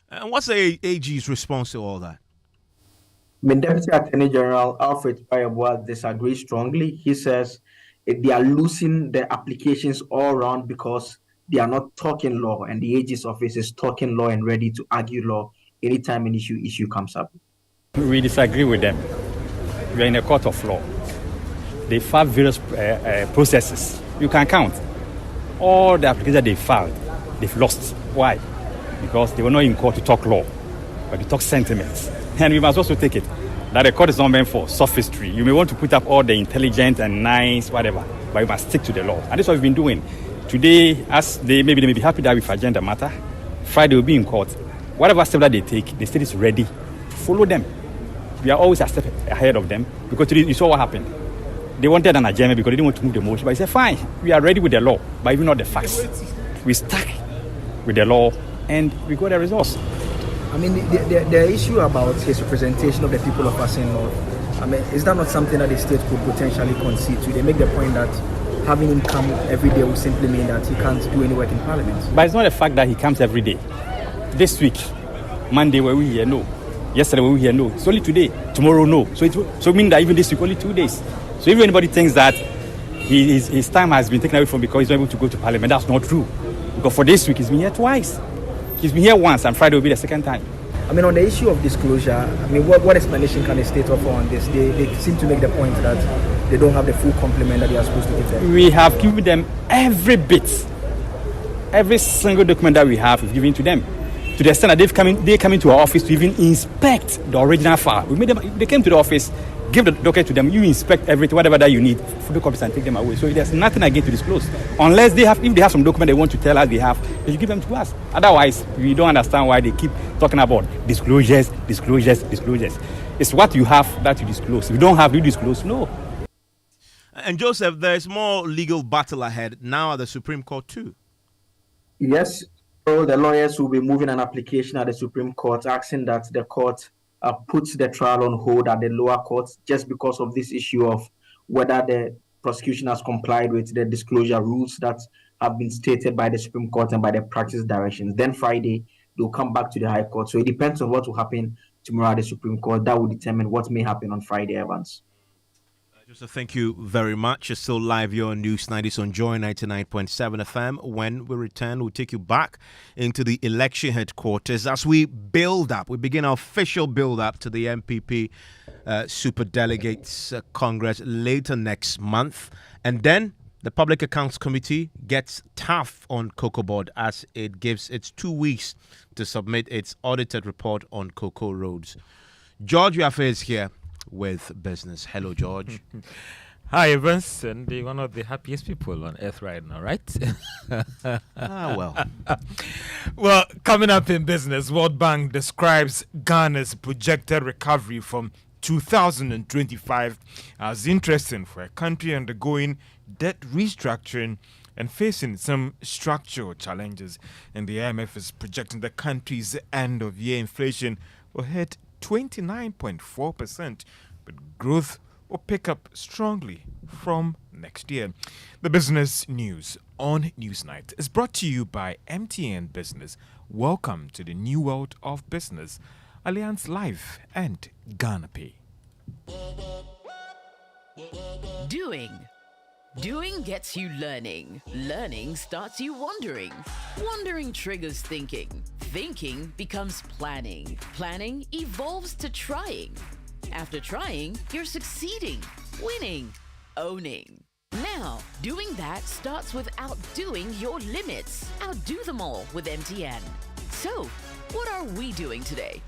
And what's the AG's response to all that? I mean, Deputy Attorney General Alfred Payabwa disagrees strongly. He says they are losing their applications all around because they are not talking law, and the AG's office is talking law and ready to argue law anytime an issue comes up. We disagree with them. We are in a court of law. They filed various processes. You can count. All the applications they filed, they've lost. Why? Because they were not in court to talk law, but to talk sentiments. And we must also take it that the court is not meant for sophistry. You may want to put up all the intelligent and nice, whatever, but but we must stick to the law. And that's what we've been doing. Today, as they may be happy that we've agenda matter. Friday will be in court. Whatever step that they take, the state is ready to follow them. We are always a step ahead of them because today you saw what happened. They wanted an adjournment because they didn't want to move the motion. But he said, fine, we are ready with the law, but even not the facts. We stuck with the law and we got the results. I mean, the issue about his representation of the people of Asin North, I mean, is that not something that the state could potentially concede to? They make the point that having him come every day will simply mean that he can't do any work in Parliament. But it's not the fact that he comes every day. This week, Monday, were we here? No. Yesterday, were we here? No. It's only today. Tomorrow, no. So it means that even this week, only 2 days. So if anybody thinks that his time has been taken away from because he's not able to go to Parliament, that's not true. Because for this week, he's been here twice. He's been here once, and Friday will be the second time. I mean, on the issue of disclosure, I mean, what explanation can the state offer on this? They seem to make the point that they don't have the full complement that they are supposed to give them. We have given them every bit. Every single document that we have is given to them. To the extent that they come into our office to even inspect the original file. They came to the office, give the document to them, you inspect everything, whatever that you need, photocopies and take them away. So there's nothing again to disclose. Unless if they have some document they want to tell us they have, they should give them to us. Otherwise, we don't understand why they keep talking about disclosures. It's what you have that you disclose. If you don't have, you disclose. No. And Joseph, there's more legal battle ahead now at the Supreme Court too. Yes. So the lawyers will be moving an application at the Supreme Court asking that the court puts the trial on hold at the lower courts just because of this issue of whether the prosecution has complied with the disclosure rules that have been stated by the Supreme Court and by the practice directions. Then Friday, they'll come back to the High Court. So it depends on what will happen tomorrow at the Supreme Court. That will determine what may happen on Friday, Evans. Joseph, thank you very much. You're still live here on News 90s on Joy 99.7 FM. When we return, we'll take you back into the election headquarters as we begin our official build-up to the MPP Super Delegates Congress later next month. And then the Public Accounts Committee gets tough on Cocoa Board as it gives its 2 weeks to submit its audited report on Cocoa Roads. George Yafe is here with business. Hello, George. Hi, Evans, and one of the happiest people on earth right now, right? Well, coming up in business, World Bank describes Ghana's projected recovery from 2025 as interesting for a country undergoing debt restructuring and facing some structural challenges. And the IMF is projecting the country's end-of-year inflation will hit 29.4%, but growth will pick up strongly from next year. The business news on Newsnight is brought to you by MTN Business. Welcome to the new world of business. Allianz Life and Ghana Pay. Doing gets you learning. Learning starts you wondering. Wondering triggers thinking. Thinking becomes planning. Planning evolves to trying. After trying, you're succeeding, winning, owning. Now, doing that starts with outdoing your limits. Outdo them all with MTN. So, what are we doing today?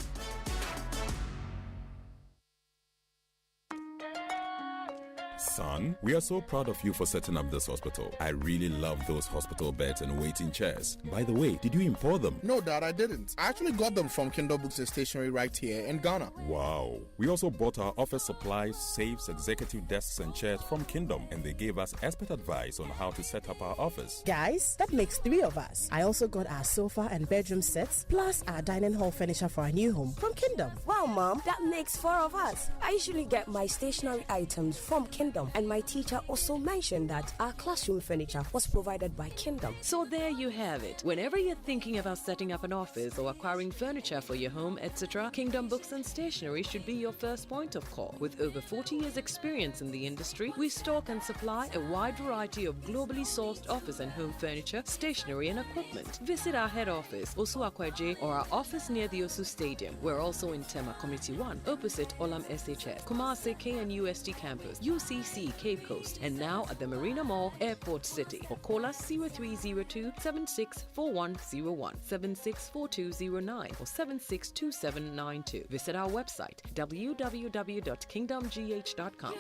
Son, we are so proud of you for setting up this hospital. I really love those hospital beds and waiting chairs. By the way, did you import them? No, Dad, I didn't. I actually got them from Kindle Books and Stationery right here in Ghana. Wow. We also bought our office supplies, safes, executive desks and chairs from Kingdom, and they gave us expert advice on how to set up our office. Guys, that makes 3 of us. I also got our sofa and bedroom sets, plus our dining hall furniture for our new home from Kingdom. Wow, Mom, that makes 4 of us. I usually get my stationery items from Kingdom. And my teacher also mentioned that our classroom furniture was provided by Kingdom. So there you have it. Whenever you're thinking about setting up an office or acquiring furniture for your home, etc., Kingdom Books and Stationery should be your first point of call. With over 40 years experience in the industry, we stock and supply a wide variety of globally sourced office and home furniture, stationery and equipment. Visit our head office, Osu Akwaje, or our office near the Osu Stadium. We're also in Tema Committee 1, opposite Olam SHF, Kumasi KNUST Campus, UCC Cape Coast, and now at the Marina Mall, Airport City. Or call us 0302 764101, 764209, or 762792. Visit our website www.kingdomgh.com.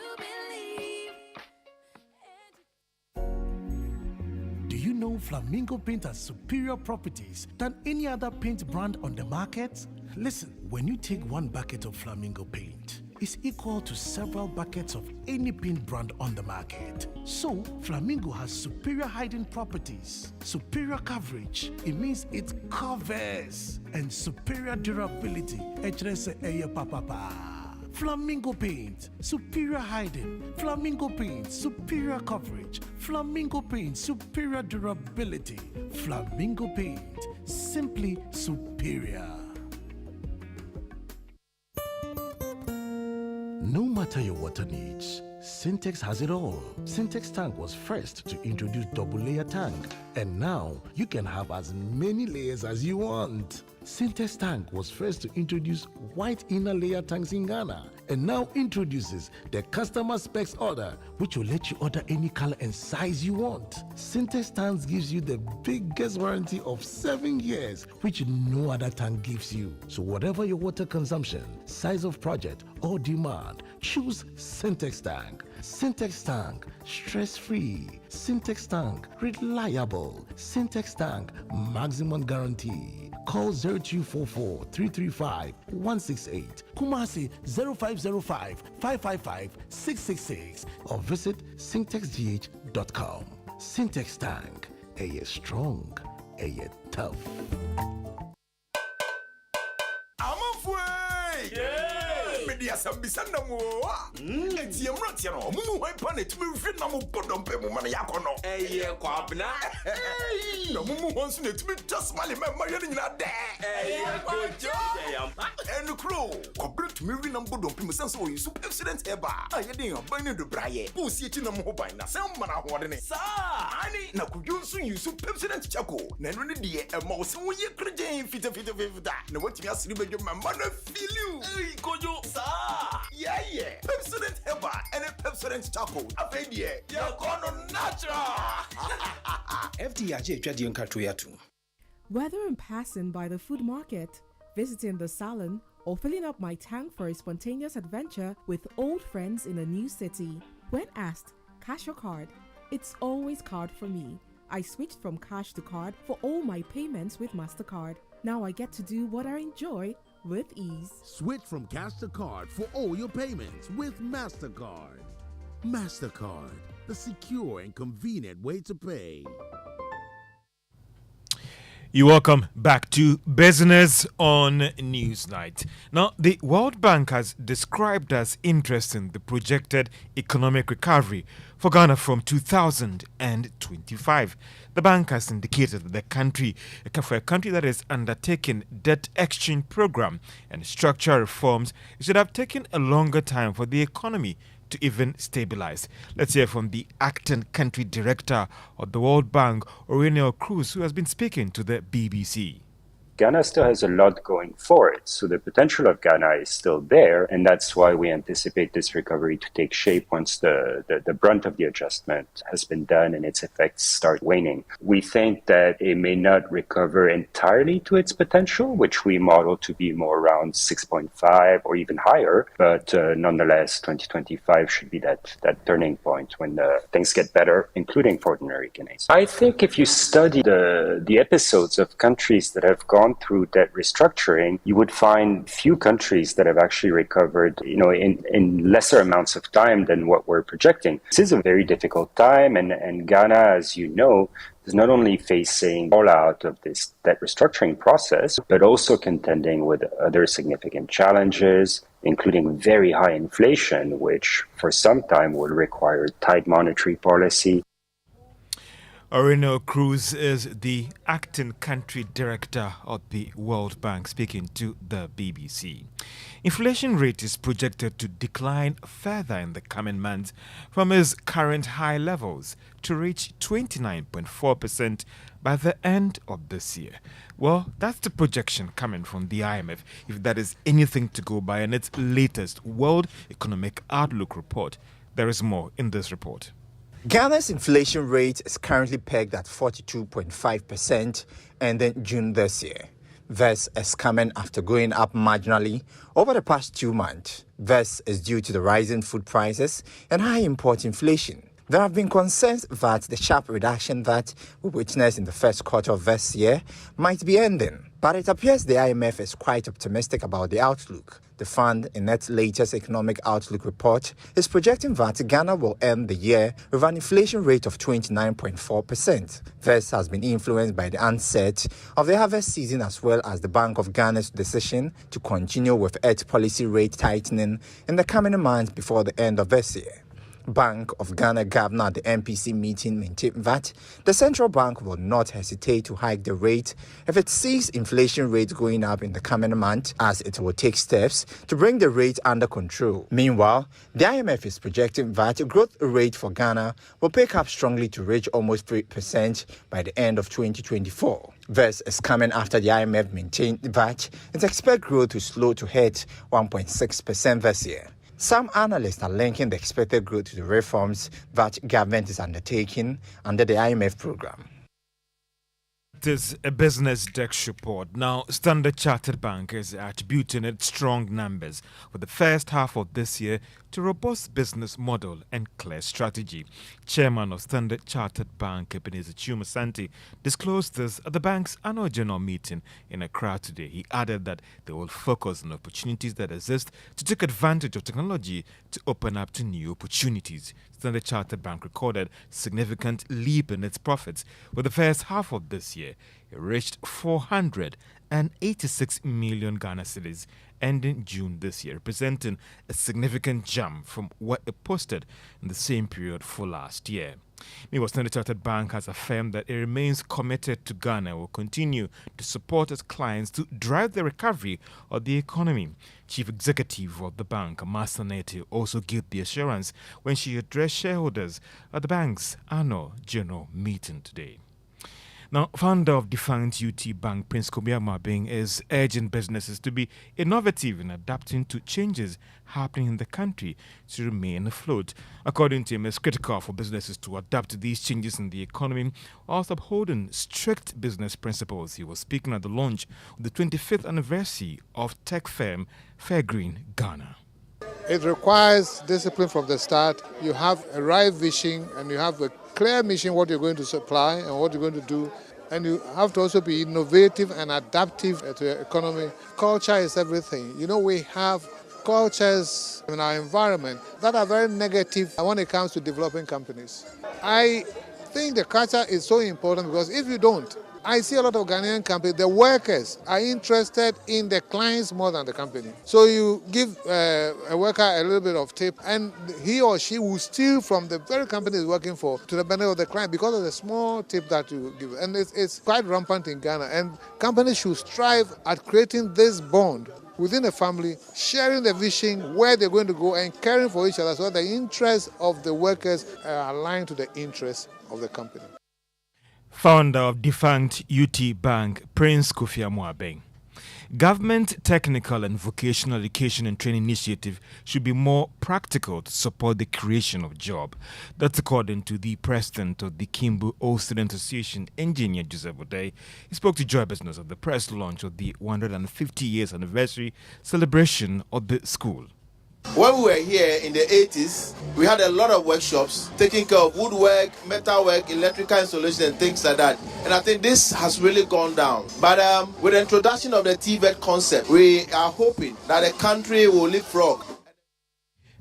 Flamingo paint has superior properties than any other paint brand on the market? Listen, when you take one bucket of Flamingo paint, it's equal to several buckets of any paint brand on the market. So, Flamingo has superior hiding properties, superior coverage, it means it covers, and superior durability. Flamingo paint, superior hiding. Flamingo paint, superior coverage. Flamingo paint, superior durability. Flamingo paint, simply superior. No matter your water needs, Syntex has it all. Syntex tank was first to introduce double layer tank, and now you can have as many layers as you want. Syntex tank was first to introduce white inner layer tanks in Ghana, and now introduces the customer specs order, which will let you order any color and size you want. Syntex tanks gives you the biggest warranty of 7 years, which no other tank gives you. So whatever your water consumption, size of project, or demand, choose Syntex tank. Syntex tank, stress-free. Syntex tank, reliable. Syntex tank, maximum guarantee. Call 0244 335 168, Kumasi 0505 555 666, or visit syntexgh.com. Syntex tank, a strong, a tough. Media Sambisana Moa. It's your Ratiano, Moo, I panic to be fit no more put on Pemon Yacono. Eh, Quabna. No Moo wants to be just my member in that day. And the crow, corporate to me, number don't be so you super accident ever. I didn't abandon the Braille. Who see it in a mobile, some man I want it. Sir, I need now could you soon use super accident Chaco. Then dear, a mouse, and we are creating fit of that. No, what you ask you, my mother feel you. Could you? Yeah. Pepsodent Heba and a Pepsodent Charcoal. A baby, you're gonna natural. FDIJ Trading Katuyatu. Whether I'm passing by the food market, visiting the salon, or filling up my tank for a spontaneous adventure with old friends in a new city, when asked, cash or card, it's always card for me. I switched from cash to card for all my payments with MasterCard. Now I get to do what I enjoy with ease. Switch from cash to card for all your payments with MasterCard. MasterCard, the secure and convenient way to pay. You're welcome back to Business on Newsnight. Now, the World Bank has described as interesting the projected economic recovery for Ghana from 2025. The bank has indicated that the country, for a country that is undertaking debt exchange program and structural reforms, it should have taken a longer time for the economy to even stabilize. Let's hear from the acting country director of the World Bank, Aurelio Cruz, who has been speaking to the BBC. Ghana still has a lot going for it, so the potential of Ghana is still there, and that's why we anticipate this recovery to take shape once the brunt of the adjustment has been done and its effects start waning. We think that it may not recover entirely to its potential, which we model to be more around 6.5 or even higher, but nonetheless, 2025 should be that turning point when things get better, including for ordinary Ghanaians. I think if you study the episodes of countries that have gone through debt restructuring, you would find few countries that have actually recovered, in lesser amounts of time than what we're projecting. This is a very difficult time, and Ghana, as you know, is not only facing fallout of this debt restructuring process, but also contending with other significant challenges, including very high inflation, which for some time will require tight monetary policy. Aurelio Cruz is the acting country director of the World Bank, speaking to the BBC. Inflation rate is projected to decline further in the coming months from its current high levels to reach 29.4% by the end of this year. Well, that's the projection coming from the IMF, if that is anything to go by in its latest World Economic Outlook report. There is more in this report. Ghana's inflation rate is currently pegged at 42.5% ending June this year. This is coming after going up marginally over the past 2 months. This is due to the rising food prices and high import inflation. There have been concerns that the sharp reduction that we witnessed in the first quarter of this year might be ending, but it appears the IMF is quite optimistic about the outlook. The fund, in its latest economic outlook report, is projecting that Ghana will end the year with an inflation rate of 29.4%. This has been influenced by the onset of the harvest season as well as the Bank of Ghana's decision to continue with its policy rate tightening in the coming months before the end of this year. Bank of Ghana governor at the MPC meeting maintained that the central bank will not hesitate to hike the rate if it sees inflation rates going up in the coming month, as it will take steps to bring the rate under control. Meanwhile, the IMF is projecting that the growth rate for Ghana will pick up strongly to reach almost 3% by the end of 2024. This is coming after the IMF maintained that it expects growth to slow to hit 1.6% this year. Some analysts are linking the expected growth to the reforms that government is undertaking under the IMF program. It is a business desk report. Now, Standard Chartered Bank is attributing its strong numbers for the first half of this year to robust business model and clear strategy. Chairman of Standard Chartered Bank, Ebenezer Chumasanti, disclosed this at the bank's annual general meeting in Accra today. He added that they will focus on opportunities that exist to take advantage of technology to open up to new opportunities. Standard Chartered Bank recorded significant leap in its profits for the first half of this year. It reached 486 million Ghana cedis ending June this year, representing a significant jump from what it posted in the same period for last year. Meanwhile, Standard Chartered Bank has affirmed that it remains committed to Ghana and will continue to support its clients to drive the recovery of the economy. Chief Executive of the bank, Master Neti, also gave the assurance when she addressed shareholders at the bank's annual general meeting today. Now, founder of defunct UT Bank, Prince Kobiamabing, is urging businesses to be innovative in adapting to changes happening in the country to remain afloat. According to him, it's critical for businesses to adapt to these changes in the economy whilst upholding strict business principles. He was speaking at the launch of the 25th anniversary of tech firm Fairgreen Ghana. It requires discipline from the start. You have a right vision and you have a clear mission, what you're going to supply and what you're going to do. And you have to also be innovative and adaptive to the economy. Culture is everything. You know, we have cultures in our environment that are very negative when it comes to developing companies. I think the culture is so important because if you don't, I see a lot of Ghanaian companies, the workers are interested in the clients more than the company. So you give a worker a little bit of tip and he or she will steal from the very company he's working for to the benefit of the client because of the small tip that you give. And it's quite rampant in Ghana. And companies should strive at creating this bond within a family, sharing the vision, where they're going to go and caring for each other so the interests of the workers are aligned to the interests of the company. Founder of defunct UT Bank, Prince Kofi Amoabeng. Government technical and vocational education and training initiative should be more practical to support the creation of jobs. That's according to the president of the Kimbu Old Student Association, Engineer Joseph Odei. He spoke to Joy Business at the press launch of the 150 years anniversary celebration of the school. When we were here in the 80s, we had a lot of workshops taking care of woodwork, metalwork, electrical installation and things like that. And I think this has really gone down. But with the introduction of the TVET concept, we are hoping that the country will leapfrog.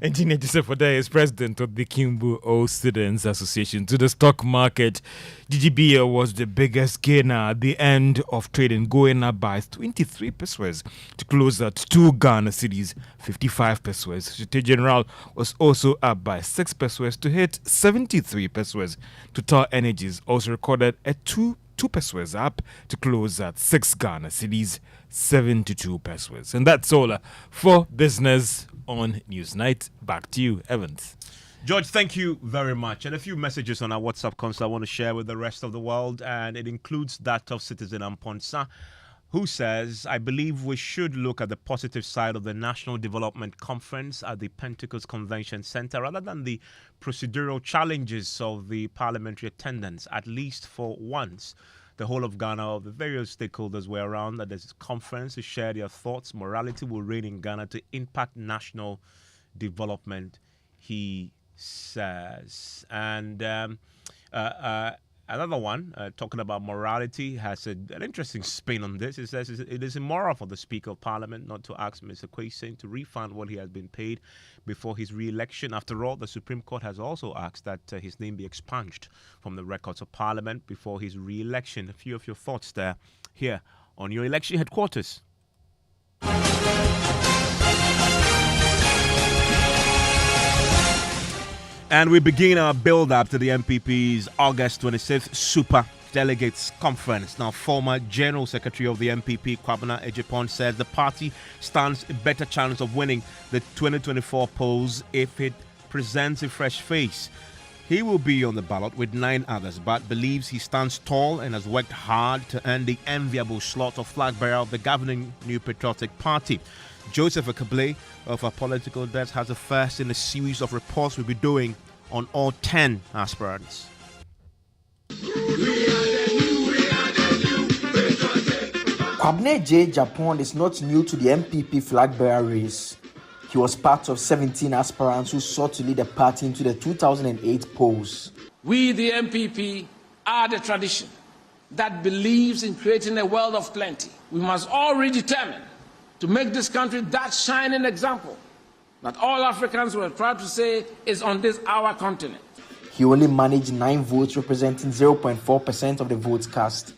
Engineer Joseph Odei is president of the Kimbu Old Students Association. To the stock market, GGBA was the biggest gainer at the end of trading, going up by 23 pesos to close at 2 Ghana cedis, 55 pesos. Societe General was also up by 6 pesos to hit 73 pesos. Total Energies also recorded a 2 pesos up to close at 6 Ghana cedis, 72 pesos. And that's all for business on Newsnight. Back to you, Evans. George, thank you very much. And a few messages on our WhatsApp console I want to share with the rest of the world, and it includes that of Citizen Amponsa, who says, I believe we should look at the positive side of the National Development Conference at the Pentecost Convention Center rather than the procedural challenges of the parliamentary attendance, at least for once. The whole of Ghana, the various stakeholders were around at this conference to share their thoughts. Morality will reign in Ghana to impact national development, he says. And another one, talking about morality, has an interesting spin on this. It says it is immoral for the Speaker of Parliament not to ask Mr. Kwesi to refund what he has been paid before his re-election. After all, the Supreme Court has also asked that his name be expunged from the records of Parliament before his re-election. A few of your thoughts there, here on your election headquarters. And we begin our build-up to the MPP's August 26th Super Delegates Conference. Now, former General Secretary of the MPP, Kwabena Ejipon, says the party stands a better chance of winning the 2024 polls if it presents a fresh face. He will be on the ballot with 9 others, but believes he stands tall and has worked hard to earn the enviable slot of flag bearer of the governing New Patriotic Party. Joseph Akable of our political desk has a first in a series of reports we'll be doing on all 10 aspirants. Kwabena J. Japon is not new to the MPP flag bearer race. He was part of 17 aspirants who sought to lead the party into the 2008 polls. We, the MPP, are the tradition that believes in creating a world of plenty. We must all be determined to make this country that shining example that all Africans were proud to say is on this our continent. He only managed 9 votes, representing 0.4% of the votes cast.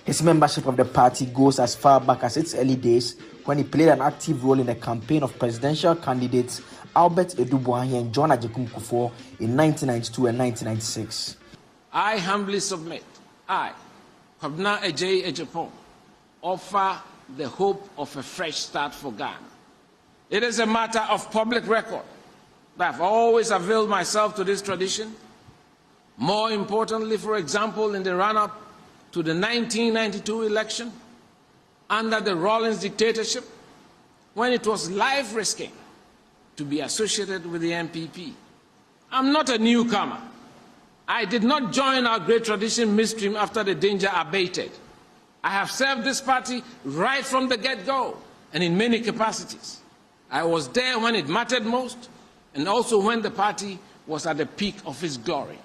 His membership of the party goes as far back as its early days, when he played an active role in the campaign of presidential candidates Albert Edubuahi and John Agyekum Kufuor in 1992 and 1996. I humbly submit, I, Kwabena J. Ejipon, offer the hope of a fresh start for Ghana. It is a matter of public record that I've always availed myself to this tradition. More importantly, for example, in the run-up to the 1992 election, under the Rawlings dictatorship, when it was life-risking to be associated with the MPP. I'm not a newcomer. I did not join our great tradition midstream after the danger abated. I have served this party right from the get-go and in many capacities. I was there when it mattered most and also when the party was at the peak of its glory.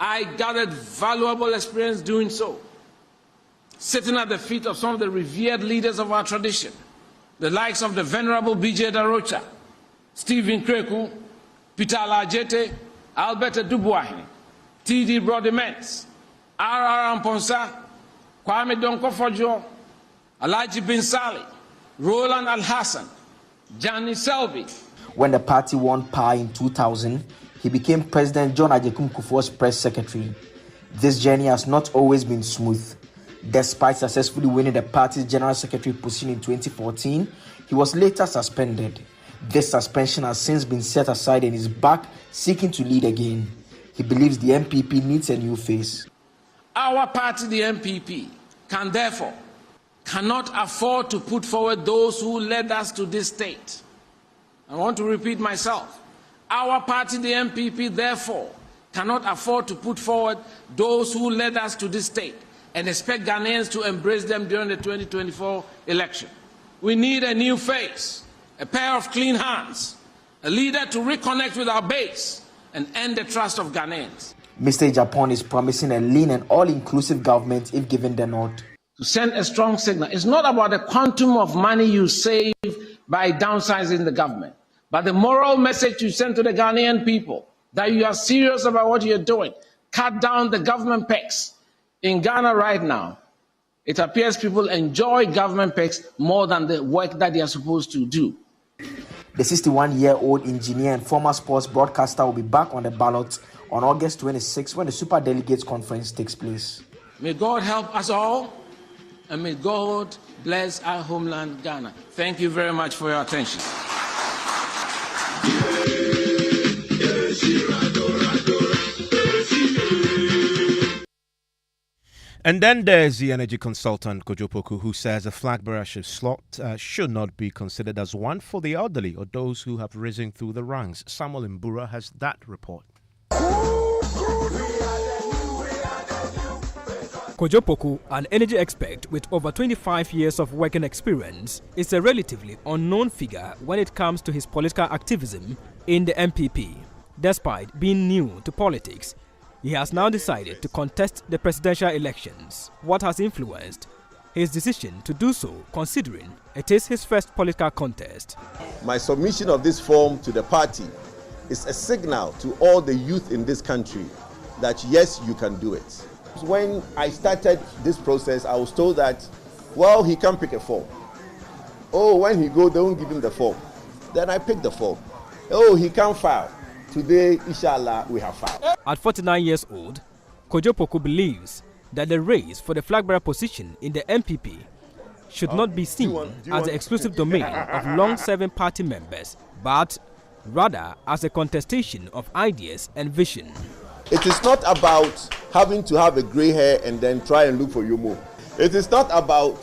I gathered valuable experience doing so, sitting at the feet of some of the revered leaders of our tradition, the likes of the Venerable B.J. Darocha, Stephen Kreku, Peter Alajete, Albert Edubuahi, T.D. Brodiments, R.R. Amponsa, Kwame Donkofojo, Alhaji Bin Sali, Roland Al-Hassan, Johnny Selby. When the party won power in 2000, he became President John Agyekum Kufuor's press secretary. This journey has not always been smooth. Despite successfully winning the party's general secretary position in 2014, he was later suspended. This suspension has since been set aside and is back seeking to lead again. He believes the MPP needs a new face. Our party, the MPP, cannot afford to put forward those who led us to this state. I want to repeat myself. Our party, the MPP, therefore, cannot afford to put forward those who led us to this state and expect Ghanaians to embrace them during the 2024 election. We need a new face, a pair of clean hands, a leader to reconnect with our base and earn the trust of Ghanaians. Mr. Japon is promising a lean and all-inclusive government if given the nod. To send a strong signal. It's not about the quantum of money you save by downsizing the government, but the moral message you send to the Ghanaian people that you are serious about what you're doing. Cut down the government pecs. In Ghana right now, it appears people enjoy government pecs more than the work that they are supposed to do. The 61-year-old engineer and former sports broadcaster will be back on the ballot on August 26 when the Super Delegates Conference takes place. May God help us all, and may God bless our homeland, Ghana. Thank you very much for your attention. And then there's the energy consultant, Kojopoku, who says a flag bearership slot should not be considered as one for the elderly or those who have risen through the ranks. Samuel Mbura has that report. Kojopoku, an energy expert with over 25 years of working experience, is a relatively unknown figure when it comes to his political activism in the MPP. Despite being new to politics, he has now decided to contest the presidential elections. What has influenced his decision to do so, considering it is his first political contest? My submission of this form to the party is a signal to all the youth in this country that yes, you can do it. When I started this process, I was told that, well, he can pick a form. Oh, when he go, they won't give him the form. Then I picked the form. Oh, he can't file. Today, inshallah, we have filed. At 49 years old, Kojo Poku believes that the race for the flag bearer position in the MPP should not be seen as the exclusive domain of long-serving party members, but rather as a contestation of ideas and vision. It is not about having to have a gray hair and then try and look for Yomo. It is not about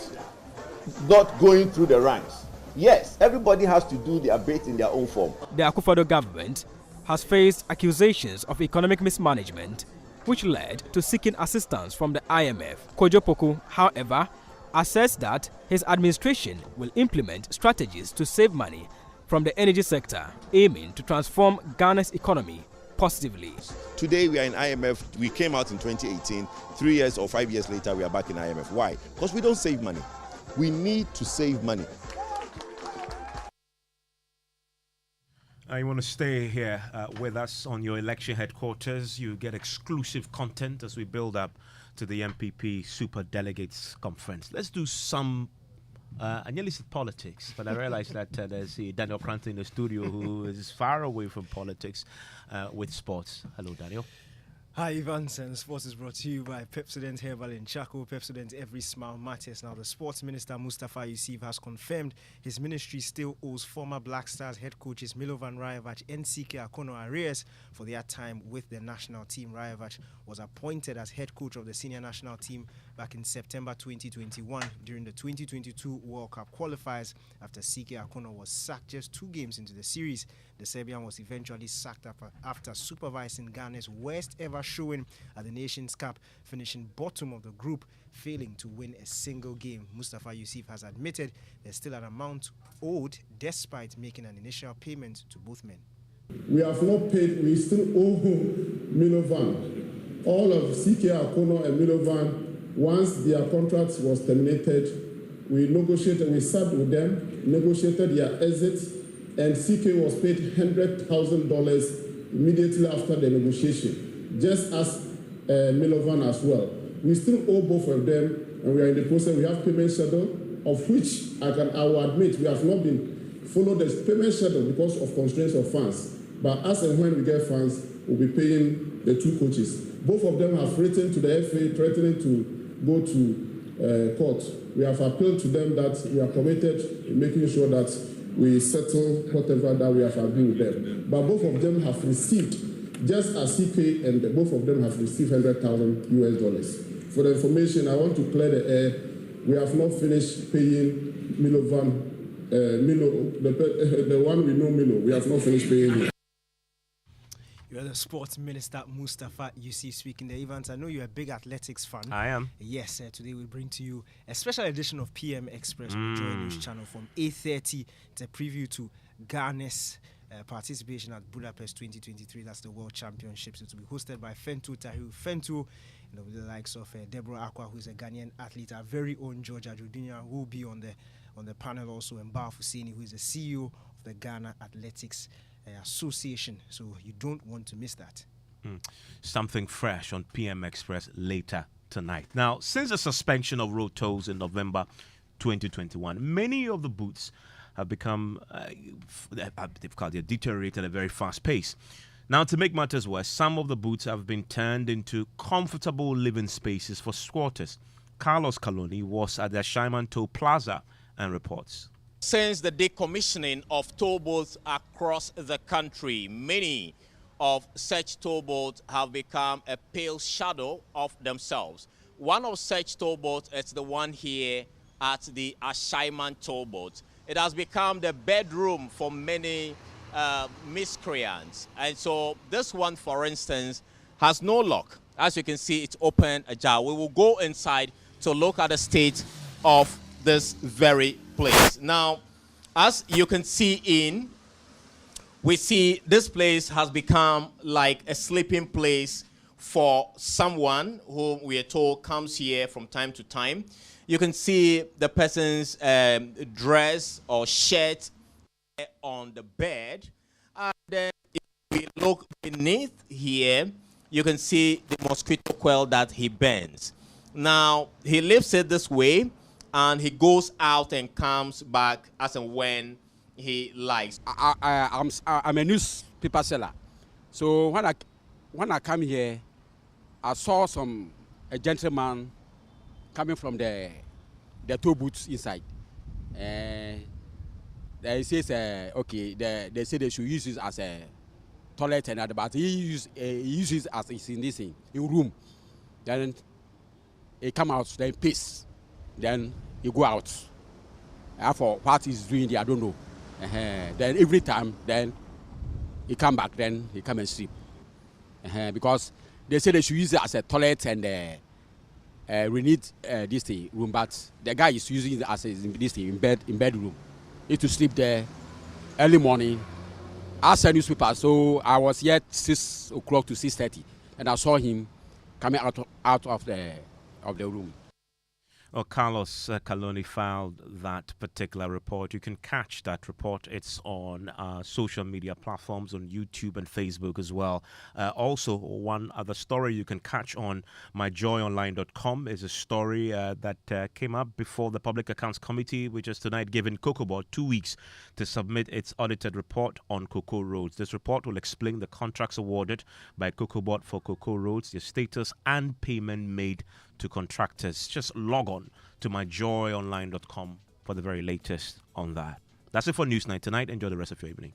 not going through the ranks. Yes, everybody has to do their bit in their own form. The Akufo-Addo government has faced accusations of economic mismanagement, which led to seeking assistance from the IMF. Kojo Poku, however, asserts that his administration will implement strategies to save money from the energy sector, aiming to transform Ghana's economy positively. Today we are in IMF. We came out in 2018. 3 years or 5 years later, we are back in IMF. Why? Because we don't save money. We need to save money. You want to stay here with us on your election headquarters. You get exclusive content as we build up to the MPP Super Delegates Conference. Let's do some, I nearly said politics, but I realized that there's Daniel Cranton in the studio who is far away from politics with sports. Hello, Daniel. Hi, Evans, and sports is brought to you by Pepsodent Herbal in Chaco. Pepsodent, every smile matters. Now, the sports minister, Mustafa Yusuf, has confirmed his ministry still owes former Black Stars head coaches Milovan Rajevac and CK Akono arrears for their time with the national team. Rajevac was appointed as head coach of the senior national team back in September 2021 during the 2022 World Cup qualifiers after CK Akono was sacked just 2 games into the series. The Serbian was eventually sacked after supervising Ghana's worst ever showing at the Nations Cup, finishing bottom of the group, failing to win a single game. Mustafa Yusuf has admitted there's still an amount owed despite making an initial payment to both men. We have not paid, we still owe Milovan. All of CK Akono and Milovan, once their contract was terminated, we sat with them, negotiated their exit, and CK was paid $100,000 immediately after the negotiation, just as Milovan as well. We still owe both of them, and we are in the process. We have payment schedule, of which I will admit we have not been followed the payment schedule because of constraints of funds. But as and when we get funds, we'll be paying the 2 coaches. Both of them have written to the FA threatening to go to court. We have appealed to them that we are committed in making sure that we settle whatever that we have agreed with them. But both of them have received, just as CK and both of them have received $100,000. For the information, I want to clear the air. We have not finished paying Milovan, the one we know Milo. We have not finished paying him. You're the sports minister, Mustafa Yusuf, speaking there. Evans, I know you're a big athletics fan. I am. Yes, today we'll bring to you a special edition of PM Express on the Joy News channel from 8:30. It's a preview to Ghana's participation at Budapest 2023. That's the World Championships. It will be hosted by Fentu Tahiru Fentu, and with the likes of Deborah Akwa, who is a Ghanaian athlete, our very own George Ajudinya, who will be on the panel also, and Bao Fusini, who is the CEO of the Ghana Athletics Association. So you don't want to miss that. Something fresh on PM Express later tonight. Now, since the suspension of road tolls in November 2021, many of the booths have become they've deteriorated at a very fast pace. Now, to make matters worse, some of the booths have been turned into comfortable living spaces for squatters. Carlos Kaloni was at the Shaiman Toll Plaza and reports. Since the decommissioning of toll booths across the country, many of such toll booths have become a pale shadow of themselves. One of such toll booths is the one here at the Ashaiman toll booth. It has become the bedroom for many miscreants. And so this one, for instance, has no lock. As you can see, it's open ajar. We will go inside to look at the state of this very place. Now, as you can see we see this place has become like a sleeping place for someone who we are told comes here from time to time. You can see the person's dress or shirt on the bed. And then if we look beneath here, you can see the mosquito coil that he burns. Now, he leaves it this way, and he goes out and comes back as and when he likes. I'm a newspaper seller. So when I come here, I saw a gentleman coming from the toll booths inside. He says, okay, they say they should use it as a toilet and other, but he uses it as it's in this in room. Then he come out, then piss, then he go out. For what he's doing there, I don't know. Then every time, then he come back, then he come and sleep. Because they say they should use it as a toilet and we need this thing room, but the guy is using it as this thing in bedroom. He to sleep there early morning. I send newspaper, so I was here 6 o'clock to 6:30, and I saw him coming out of the room. Well, Carlos Caloni filed that particular report. You can catch that report. It's on social media platforms, on YouTube and Facebook as well. Also, one other story you can catch on myjoyonline.com is a story that came up before the Public Accounts Committee, which is tonight giving COCOBOD 2 weeks to submit its audited report on cocoa roads. This report will explain the contracts awarded by COCOBOD for cocoa roads, their status, and payment made to contractors. Just log on to myjoyonline.com for the very latest on that. That's it for Newsnight tonight. Enjoy the rest of your evening.